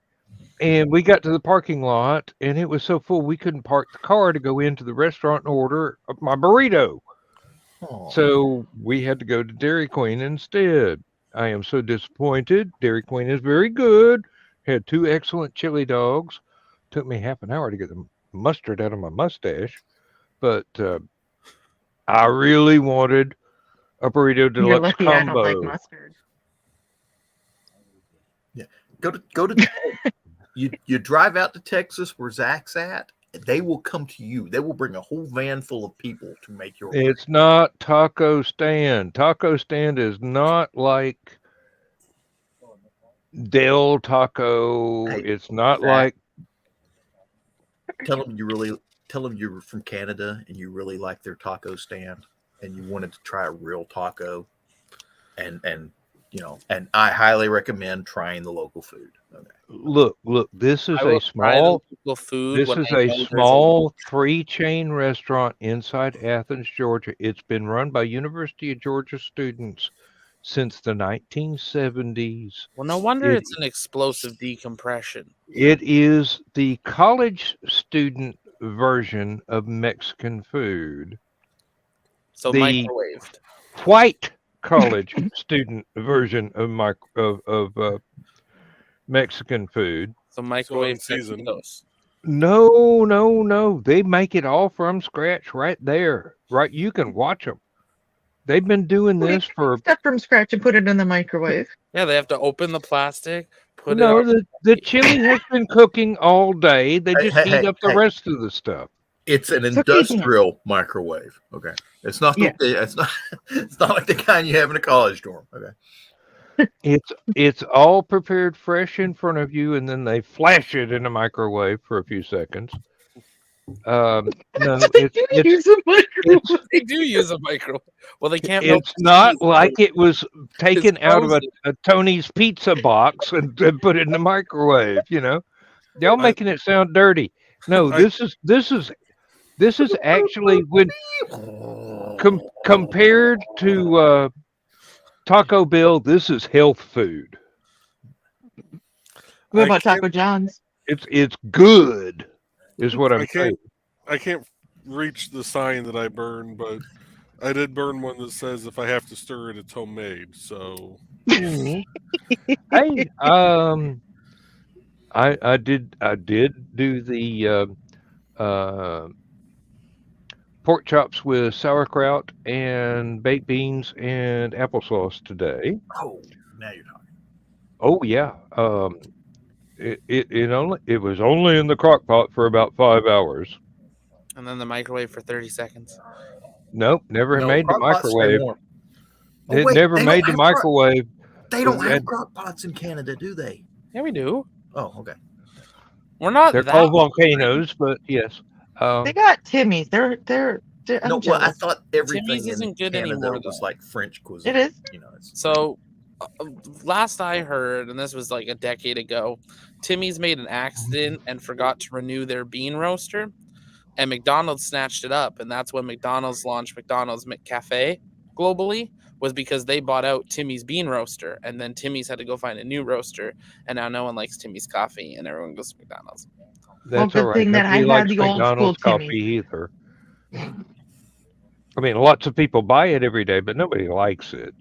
and we got to the parking lot, and it was so full we couldn't park the car to go into the restaurant and order my burrito. So we had to go to Dairy Queen instead. I am so disappointed. Dairy Queen is very good. Had 2 excellent chili dogs. Took me half an hour to get the mustard out of my mustache, but I really wanted a burrito deluxe You're lucky combo. I don't like mustard. Yeah, go to you drive out to Texas where Zach's at. They will come to you. They will bring a whole van full of people to make your. It's not taco stand. Taco stand is not like Del Taco. Hey, it's not Zach, like. Tell them you're from Canada and you really like their taco stand and you wanted to try a real taco. and you know, and I highly recommend trying the local food. Okay. Look, this is I will a try the small. local food. This when is I a know there's small 3-chain restaurant inside Athens, Georgia. It's been run by University of Georgia students since the 1970s. Well, no wonder It, it's an explosive decompression. it is the college student version of Mexican food. So The microwaved. white college student version of Mexican food. So microwave unseasoned. Taquitos. No. They make it all from scratch right there. Right, you can watch them. They've been doing We this for stuff from scratch and put it in the microwave. Yeah, they have to open the plastic, put it no. on. The chili has been cooking all day. They Hey, just hey, heat hey, up the hey. rest of the stuff. It's an It's okay, Dan. industrial microwave. Okay, it's not. Yeah. It's not. It's not like the kind you have in a college dorm. Okay. It's all prepared fresh in front of you, and then they flash it in the microwave for a few seconds. No, They do use a microwave. They do use a microwave. Well, they can't melt it's the not cheese, like so it was taken out of frozen. a Tony's pizza box and put it in the microwave. You know, y'all making it sound dirty. No, this is actually when compared to Taco Bell, this is health food. What I about can't- Taco John's? It's good, is what I'm saying. I can't reach the sign that I burned, but I did burn one that says if I have to stir it, it's homemade. So Hey, I did do the pork chops with sauerkraut and baked beans and applesauce today. Oh, now you're talking. Oh yeah. It was only in the crock pot for about 5 hours. And then the microwave for 30 seconds. Nope, never No, made the crock pots stay microwave. warm. Oh, It wait, never they made don't the have crock- microwave. They don't have And- crock pots in Canada, do they? Yeah, we do. Oh, okay. We're not They're that. called volcanoes, but yes. They got Timmy's. They're I'm No, well, I jealous. thought everything Timmy's in isn't good Canada anymore, was though. like French cuisine. It is. You know, it's So, last I heard, and this was like a decade ago, Timmy's made an accident and forgot to renew their bean roaster, and McDonald's snatched it up, and that's when McDonald's launched McDonald's McCafe globally, was because they bought out Timmy's bean roaster, and then Timmy's had to go find a new roaster, and now no one likes Timmy's coffee, and everyone goes to McDonald's. That's good all right. thing that I Nobody had likes the old McDonald's school coffee Timmy. either. I mean, lots of people buy it every day, but nobody likes it.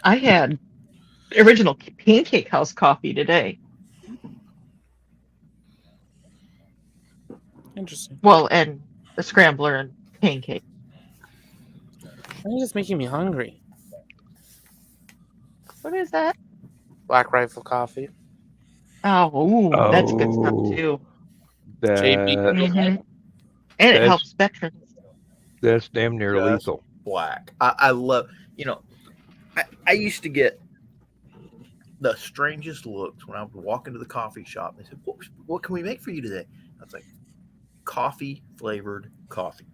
I had original Pancake House coffee today. Interesting. Well, and the scrambler and pancake. You're just making me hungry. What is that? Black Rifle coffee. Oh, that's good stuff Oh. too. JB. Mhm. And it That's- helps veterans. That's damn near Just- lethal. black. I love, I used to get the strangest looks when I would walk into the coffee shop. They said, what can we make for you today? I was like, coffee flavored coffee.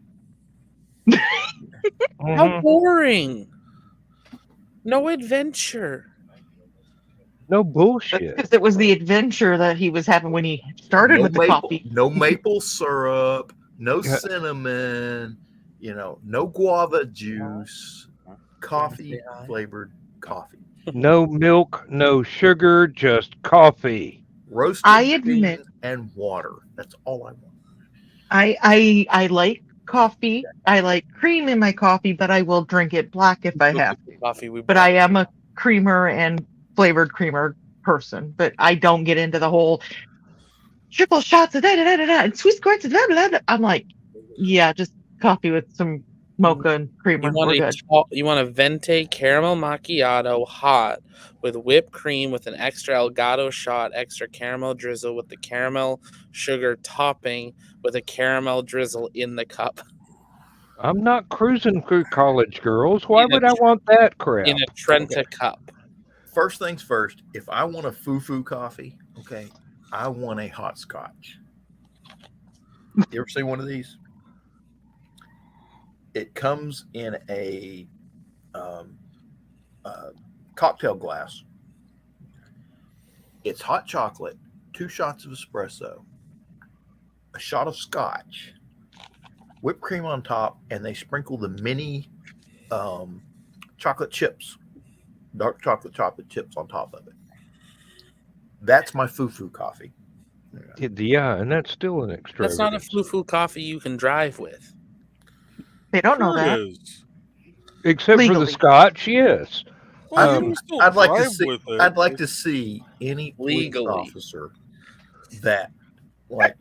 How boring. No adventure. No That's bullshit. because it was the adventure that he was having when he started with the maple, coffee. No maple syrup, no Yeah. cinnamon, no guava juice, coffee flavored coffee. No milk, no sugar, just coffee. Roasted I admit- beans and water. That's all I want. I like coffee. I like cream in my coffee, but I will drink it black if I have to. Coffee we But I am a creamer and flavored creamer person. But I don't get into the whole triple shots of and sweet squirts and blah, blah, blah. I'm like, yeah, just coffee with some mocha and creamer. We're good. You want a venti caramel macchiato hot with whipped cream with an extra Elgato shot, extra caramel drizzle with the caramel sugar topping with a caramel drizzle in the cup I'm not cruising through college girls. Why In a would I want that crap? in a Trenta cup. First things first, if I want a foo-foo coffee, okay, I want a hot scotch. You ever see one of these? It comes in a cocktail glass. It's hot chocolate, 2 shots of espresso, a shot of scotch, whipped cream on top, and they sprinkle the mini chocolate chips, dark chocolate chips on top of it. That's my foo-foo coffee. Yeah, and that's still an That's not a extravagance. foo-foo coffee you can drive with. They don't know Sure that. it is. Except for Legally. the scotch, yes. Well, you Um, can still I'd like to drive see. with it. I'd like to see any police Legally. officer that, like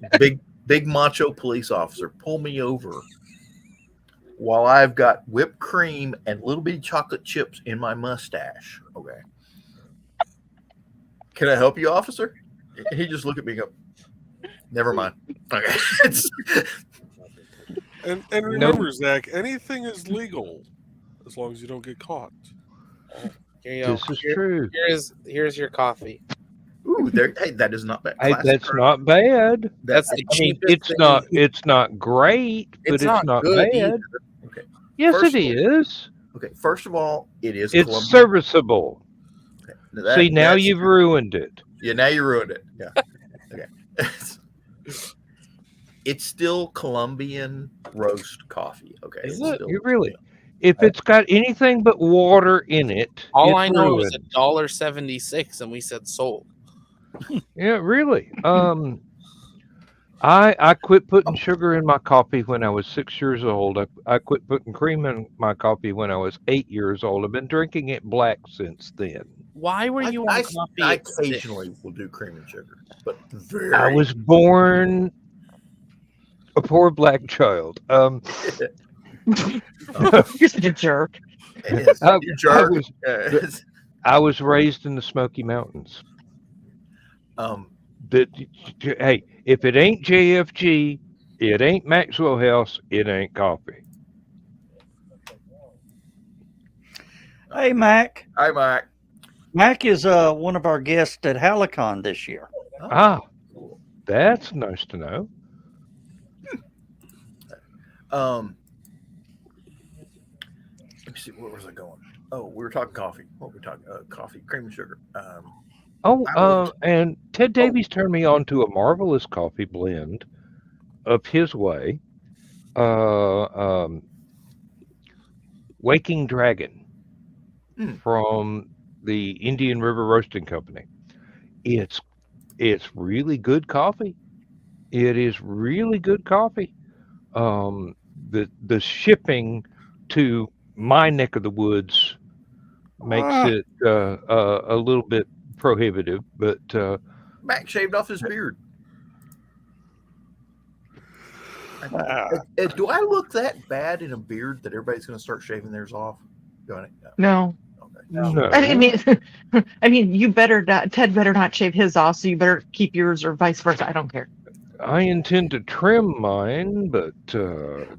big macho police officer, pull me over while I've got whipped cream and little bitty chocolate chips in my mustache. Okay. Can I help you, officer? He just look at me and go, never mind. Okay. And remember, Zach, anything is legal as long as you don't get caught. Here you go. This is true. Here's your coffee. Ooh, hey, that is not bad. Hey, Classic that's Earl. not bad. That's the I mean, cheapest it's thing. it's not great, but It's it's not not good bad. either. Okay. Yes, First it of all- is. Okay. First of all, it is It's Colombian. serviceable. Okay. See, now that's- you've ruined it. Yeah, now you ruined it. Yeah. Okay. It's still Colombian roast coffee. Okay. Is It's it? still- You really. If it's got anything but water in it, All it's I know is ruined. $1.76, and we said sold. Yeah, really. I quit putting sugar in my coffee when I was 6 years old. I quit putting cream in my coffee when I was 8 years old. I've been drinking it black since then. Why were you on coffee I at 6? occasionally will do cream and sugar, but very. I was born a poor black child. You're such a jerk. Yes, I- you jerk. I was- Yes. I was raised in the Smoky Mountains. But hey, if it ain't JFG, it ain't Maxwell House, it ain't coffee. Hey, Mac. Hi, Mike. Mac is one of our guests at HallowCon this year. Oh, Ah, cool. that's nice to know. Let me see. Where was I going? Oh, we were talking coffee. What were we talking? Coffee, cream and sugar. And Ted Davies turned me on to a marvelous coffee blend of his way. Waking Dragon from the Indian River Roasting Company. It's really good coffee. It is really good coffee. The shipping to my neck of the woods makes it a little bit prohibitive, but Mac shaved off his beard. Ah. Do I look that bad in a beard that everybody's going to start shaving theirs off? Doing it? No. Okay. no. I mean, you better not. Ted better not shave his off, so you better keep yours, or vice versa. I don't care. I intend to trim mine, but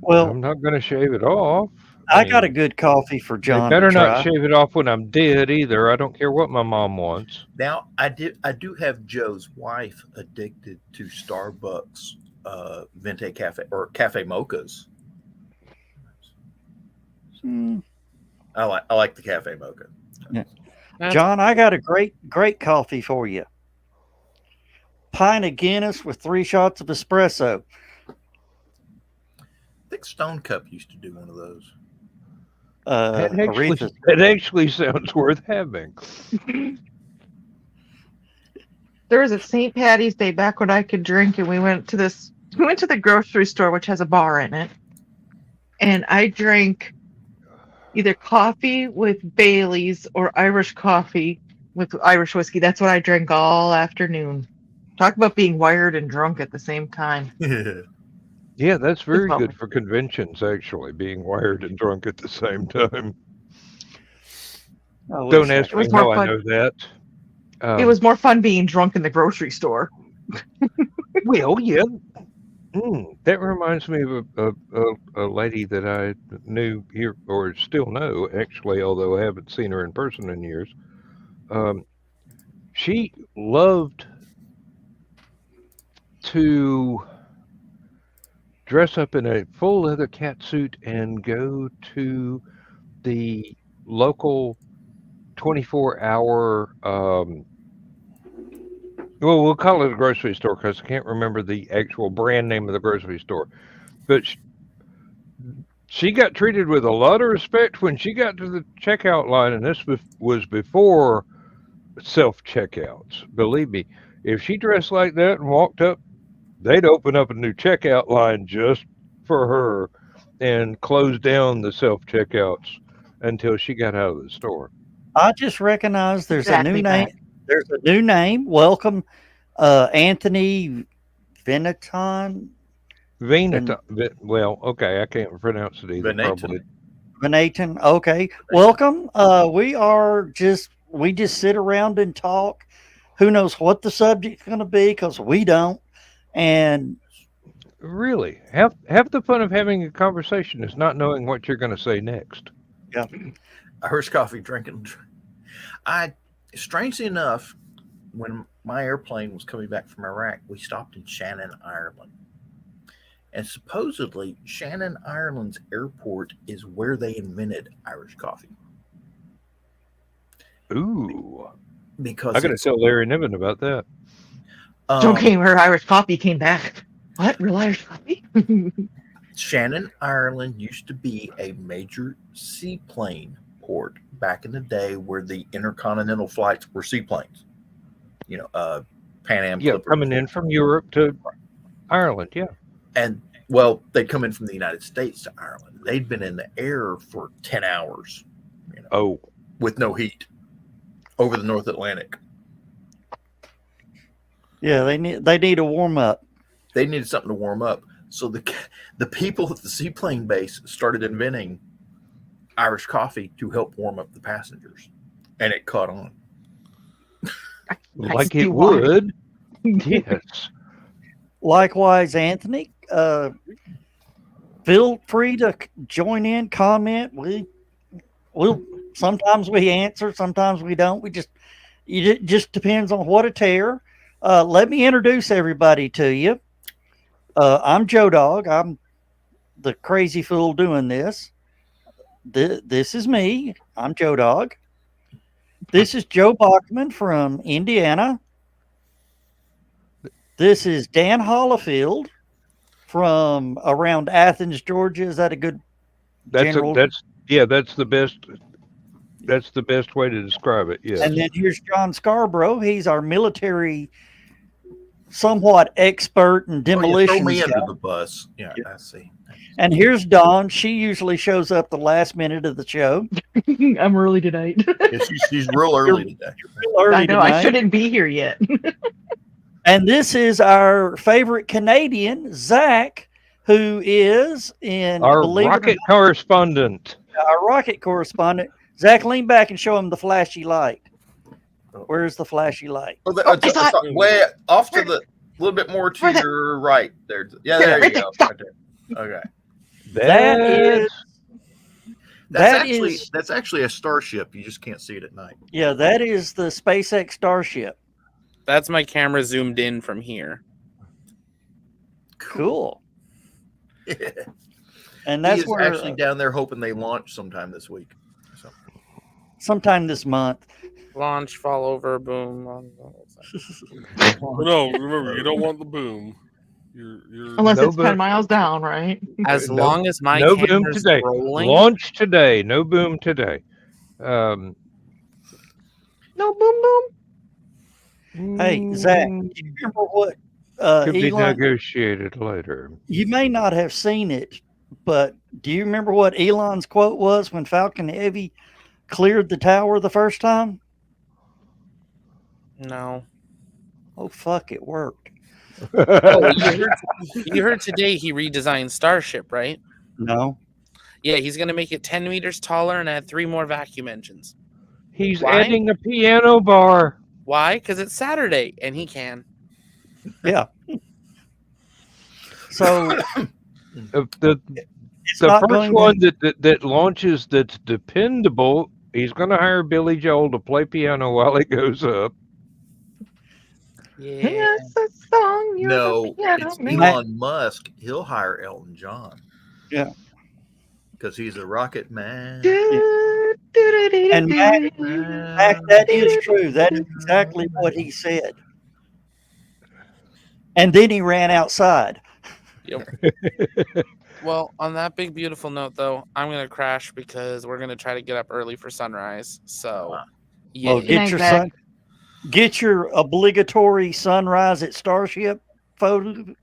Well, I'm not going to shave it off. I got a mean, good coffee for they John better to not try. shave it off when I'm dead either. I don't care what my mom wants. Now I do have Joe's wife addicted to Starbucks Venti Cafe or Cafe Mochas. Mm. I like the Cafe Mocha. John, I got a great coffee for you. Pint of Guinness with 3 shots of espresso. I think Stone Cup used to do one of those. Aretha's. It actually sounds worth having. There was a St. Patty's Day back when I could drink, and we went to the grocery store, which has a bar in it, and I drank either coffee with Bailey's or Irish coffee with Irish whiskey. That's what I drank all afternoon. Talk about being wired and drunk at the same time. Yeah, that's very lovely. good for conventions, actually, being wired and drunk at the same time. Oh, Don't what's ask that? me was more how I fun. know that. It was more fun being drunk in the grocery store. Well, yeah. That reminds me of a lady that I knew here, or still know, actually, although I haven't seen her in person in years. She loved to dress up in a full leather cat suit and go to the local 24-hour. Well, we'll call it a grocery store because I can't remember the actual brand name of the grocery store. But she got treated with a lot of respect when she got to the checkout line, and this was before self-checkouts. Believe me, if she dressed like that and walked up, they'd open up a new checkout line just for her and close down the self-checkouts until she got out of the store. I just recognized there's a new Exactly name. that. There's a new name. Welcome, Anthony Veneton. Well, okay, I can't pronounce it either. Veneton. Probably. Veneton. Okay. Welcome. We just sit around and talk. Who knows what the subject's going to be because we don't. And Really, have the fun of having a conversation is not knowing what you're going to say next. Irish coffee drinking. Strangely enough, when my airplane was coming back from Iraq, we stopped in Shannon, Ireland. And supposedly, Shannon, Ireland's airport is where they invented Irish coffee. Ooh, Because I got to tell Larry Niven about that. Joe came, her Irish coffee came back. What? Real Irish coffee? Shannon, Ireland used to be a major seaplane port back in the day where the intercontinental flights were seaplanes. Pan Am. Yeah, Clipper. coming in from Europe to Ireland. Yeah. And, well, they'd come in from the United States to Ireland. They'd been in the air for 10 hours. Oh. With no heat over the North Atlantic. yeah, they need a warm up. They needed something to warm up. So the people at the seaplane base started inventing Irish coffee to help warm up the passengers. And it caught on. Like it would. Yes. Likewise, Anthony, feel free to join in, comment. We'll sometimes we answer, sometimes we don't. It just depends on what a tear. Let me introduce everybody to you. I'm Joe Dog. I'm the crazy fool doing this. This is me. I'm Joe Dog. This is Joe Bachman from Indiana. This is Dan Hollifield from around Athens, Georgia. Is that a good general? That's the best. That's the best way to describe it. Yeah. And then here's John Scarborough. He's our military, somewhat expert in demolition. Throw me under the bus. Yeah, I see. And here's Dawn. She usually shows up the last minute of the show. I'm early tonight. Yeah, she's real early today. Real early I know. tonight. I shouldn't be here yet. And this is our favorite Canadian, Zach, who is in Our rocket correspondent. Our rocket correspondent. Zach, lean back and show him the flashy light. Where's the flashy light? Way off to the little bit more to your right. There. Yeah, there you go. Right there. Okay. That's actually a starship. You just can't see it at night. Yeah, that is the SpaceX Starship. That's my camera zoomed in from here. Cool. Yeah. And that's where actually down there hoping they launch sometime this week. So. Sometime this month. Launch, fall over, boom. No, remember, you don't want the boom. You're Unless it's 10 miles down, right? As long as my no boom camera's today. rolling. Launch today. No boom today. No boom boom. Hey, Zach, do you remember what Could be Elon? negotiated later. You may not have seen it, but do you remember what Elon's quote was when Falcon Heavy cleared the tower the first time? No. Oh, fuck, it worked. Oh, you heard today he redesigned Starship, right? No. Yeah, he's going to make it 10 meters taller and add 3 more vacuum engines. He's Why? adding a piano bar. Why? Because it's Saturday and he can. Yeah. So The first one that launches that's dependable, he's going to hire Billy Joel to play piano while it goes up. Yeah. Yes, a song. No, it's Elon Musk. He'll hire Elton John. Yeah. Because he's a rocket man. Do, do, do, And Mac, that is true. That is exactly what he said. And then he ran outside. Yep. Well, on that big beautiful note, though, I'm gonna crash because we're gonna try to get up early for sunrise. So, yeah. Well, get your obligatory sunrise at Starship photo.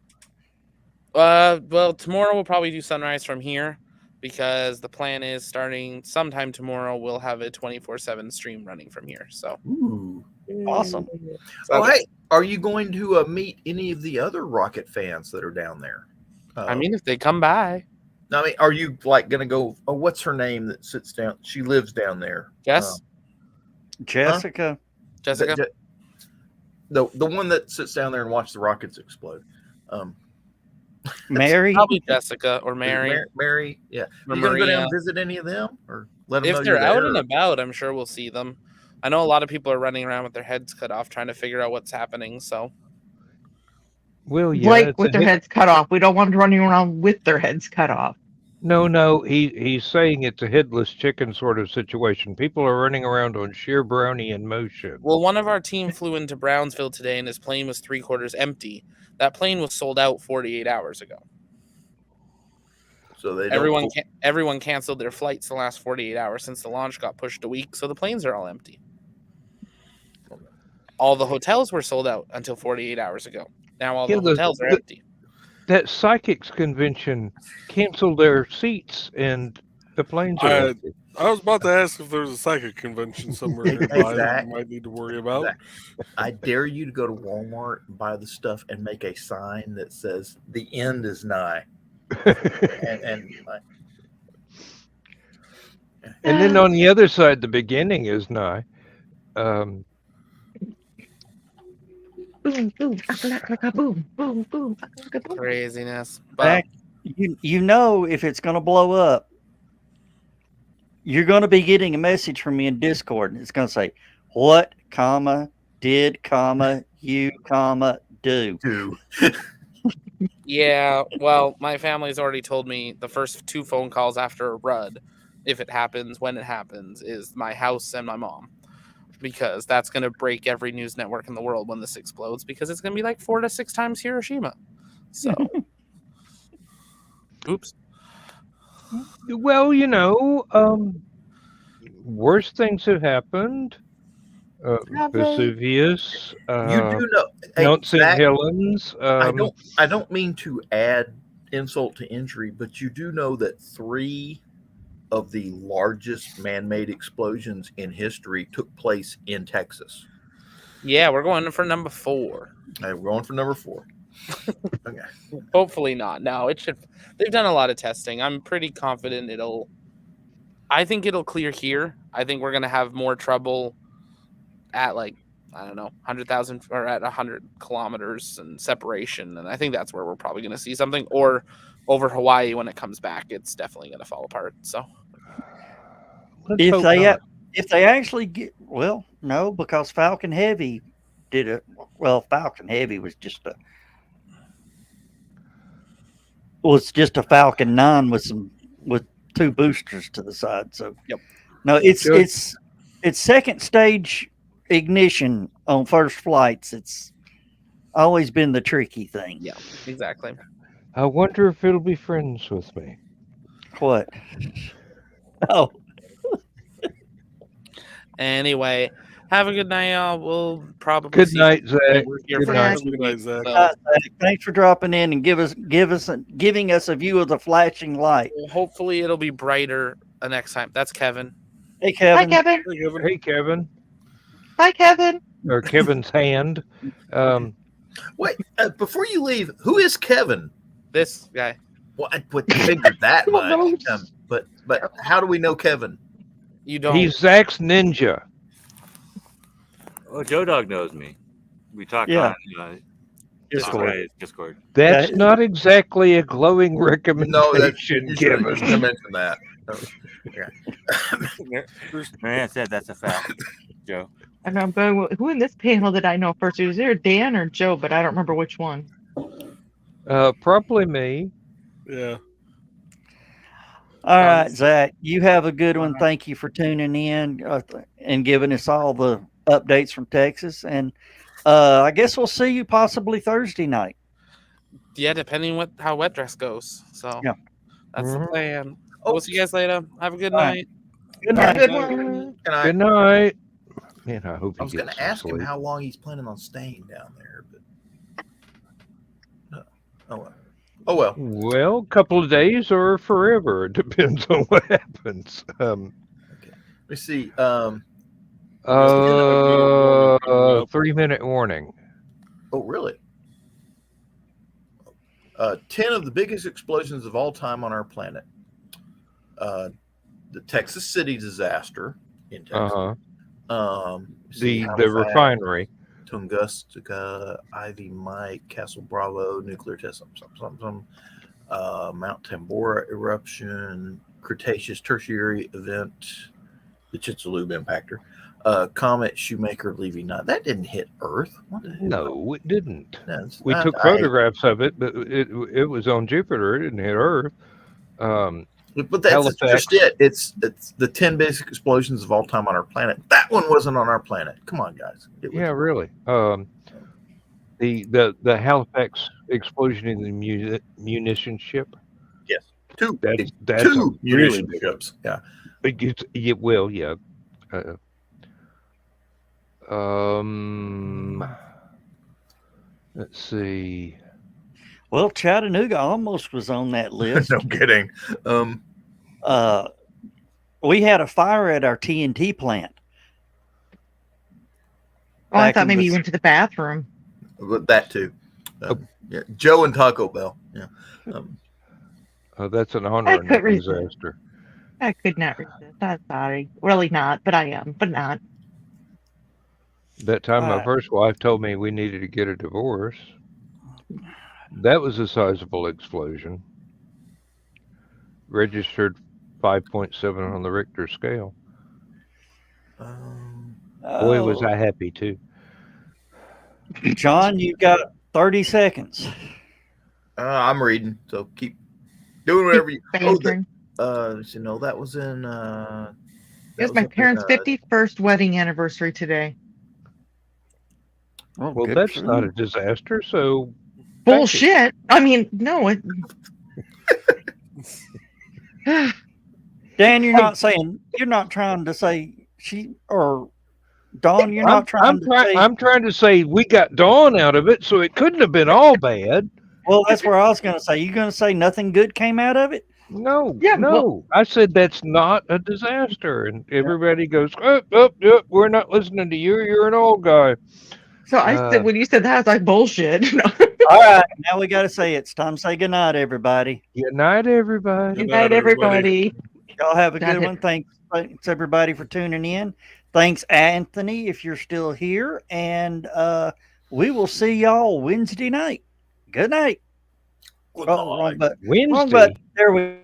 Well, tomorrow we'll probably do sunrise from here because the plan is starting sometime tomorrow. We'll have a 24/7 stream running from here. So, Ooh. Awesome. Oh, hey, are you going to meet any of the other Rocket fans that are down there? I mean, if they come by, I mean, are you like going to go? Oh, what's her name that sits down? She lives down there. Jess, Jessica. Jessica. The one that sits down there and watches the rockets explode. Mary. Probably Jessica or Mary. Mary, yeah. Or You going to go down Maria. and visit any of them, or let them If know they're you're out there? and about, I'm sure we'll see them. I know a lot of people are running around with their heads cut off trying to figure out what's happening. So, Well, yeah. Blake it's with a their hit- heads cut off. We don't want them running around with their heads cut off. No, he's saying it's a headless chicken sort of situation. People are running around on sheer Brownian motion. well, one of our team flew into Brownsville today and his plane was 3/4 empty. That plane was sold out 48 hours ago. So they don't Everyone canceled their flights the last 48 hours since the launch got pushed a week, so the planes are all empty. All the hotels were sold out until 48 hours ago. Now all Yeah, the hotels are empty. That psychics convention canceled their seats and the planes are empty. I was about to ask if there's a psychic convention somewhere nearby that Zach, you might need to worry about. Zach, I dare you to go to Walmart and buy the stuff and make a sign that says "The end is nigh." and And then on the other side, the beginning is nigh. Boom, boom, boom, boom, boom, boom. Craziness. But Back, you know, if it's going to blow up, you're going to be getting a message from me in Discord, and it's going to say, "What, comma, did, comma, you, comma, do." yeah, well, my family's already told me the first 2 phone calls after a RUD, if it happens, when it happens, is my house and my mom. Because that's going to break every news network in the world when this explodes, because it's going to be like 4 to 6 times Hiroshima. So, oops. Well, you know, worse things have happened. Vesuvius, you do know, Mount St. Zach, Helens. I don't mean to add insult to injury, but you do know that 3 of the largest man-made explosions in history took place in Texas. Yeah, we're going for number 4. We're going for number 4. Okay. Hopefully not. No, it should. They've done a lot of testing. I'm pretty confident I think it'll clear here. I think we're going to have more trouble at like, I don't know, 100,000 or at 100 kilometers and separation. And I think that's where we're probably going to see something. Or over Hawaii when it comes back, it's definitely going to fall apart. So if they actually get, well, no, because Falcon Heavy did it. Well, Falcon Heavy was just a Falcon 9 with 2 boosters to the side. So yep. No, it's second stage ignition on first flights. It's always been the tricky thing. Yeah, exactly. I wonder if it'll be friends with me. What? Oh. Anyway, have a good night, y'all. We'll probably Good night, Zach. Good Night. Good night, Zach. Thanks for dropping in and giving us a view of the flashing light. Hopefully, it'll be brighter next time. That's Kevin. Hey, Kevin. Hi, Kevin. Hey, Kevin. Hi, Kevin. Or Kevin's hand. Wait, before you leave, who is Kevin? This guy. Well, I figured that Well, much. But how do we know Kevin? You don't. He's Zach's ninja. Oh, Joe Dog knows me. We talk Yeah. on Discord. Discord. That's That- not exactly a glowing No, recommendation, you should Kevin. mention that. Man said that's a fact, Joe. And I'm going, who in this panel did I know first? It was either Dan or Joe, but I don't remember which one. Probably me. Yeah. All right, Sounds- Zach, you have a good one. Thank you for tuning in and giving us all the updates from Texas. And I guess we'll see you possibly Thursday night. Yeah, depending how wet dress goes. So Yeah. that's the Mhm. plan. Oh, We'll see you guys later. Have a good All right. night. Good Have a night. good one. and I Good night. Man, I hope he was gets going to some ask him sleep. how long he's planning on staying down there, but oh well. Oh well. Well, a couple of days or forever. It depends on what happens. Let's see. Yes, warning. 3-minute warning. Oh, really? 10 of the biggest explosions of all time on our planet. The Texas City disaster in Texas. The refinery. Tunguska, Ivy Mike, Castle Bravo, nuclear test, something. Mount Tambora eruption, Cretaceous tertiary event, the Chicxulub impactor, comet Shoemaker leaving. That didn't hit Earth. What the hell? No, it didn't. That's We not- took photographs of it, but it was on Jupiter. It didn't hit Earth. But that's Halifax. just it. It's the 10 basic explosions of all time on our planet. That one wasn't on our planet. Come on, guys. It was- Yeah, really. The Halifax explosion in the munition ship. Yes. Two That's two a really munition pickups. Yeah. it will, yeah. Let's see. Well, Chattanooga almost was on that list. No kidding. We had a fire at our TNT plant. Oh, I Back thought in maybe the- you went to the bathroom. But that too. Yeah. Joe and Taco Bell. Yeah. That's an honor I in could that resist. disaster. I could not resist. I'm sorry. Really not, but I am, but not. That time my Alright. first wife told me we needed to get a divorce. That was a sizable explosion. Registered 5.7 on the Richter scale. Boy, was Oh, I happy too. John, you've got 30 seconds. I'm reading, so keep doing whatever you. Bantering. That was in. It was my parents' 51st wedding anniversary today. Oh, Well, good that's for not you. a disaster. So thank you. Bullshit. I mean, no. It, Dan, you're not trying to say she or Dawn, you're not trying to say. I'm trying to say we got Dawn out of it, so it couldn't have been all bad. Well, that's where I was going to say. You going to say nothing good came out of it? No, Yeah, no. well- I said that's not a disaster, and everybody goes, we're not listening to you. You're an old guy. so I said, when you said that, I was like, bullshit. All right, now we got to say it's time to say good night, everybody. Good night, everybody. Good night, everybody. Y'all have a Got good it. one. Thanks everybody for tuning in. Thanks, Anthony, if you're still here, and we will see y'all Wednesday night. Good night. Good Oh, wrong night. button. Wednesday. Wrong button. There we.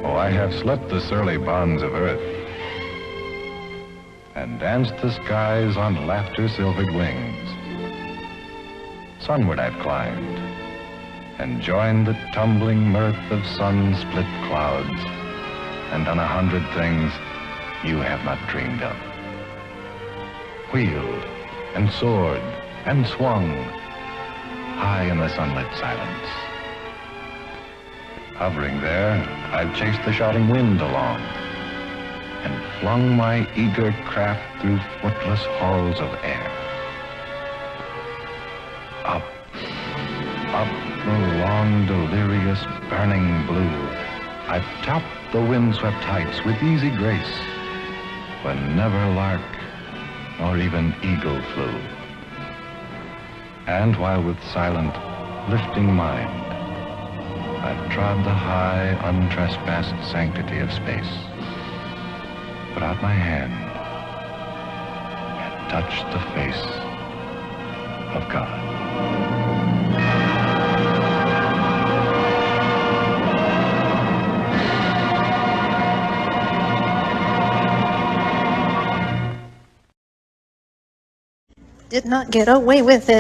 Oh, I have slept the surly bonds of earth and danced the skies on laughter-silvered wings. Sunward I've climbed and joined the tumbling mirth of sun-split clouds and done 100 things you have not dreamed of. Wheeled and soared and swung high in the sunlit silence. Hovering there, I've chased the shouting wind along and flung my eager craft through footless halls of air. Up, up the long, delirious, burning blue, I've topped the windswept heights with easy grace, when never lark, nor even eagle flew. And while with silent, lifting mind, I've trod the high, untrespassed sanctity of space, put out my hand and touched the face of God. Did not get away with it.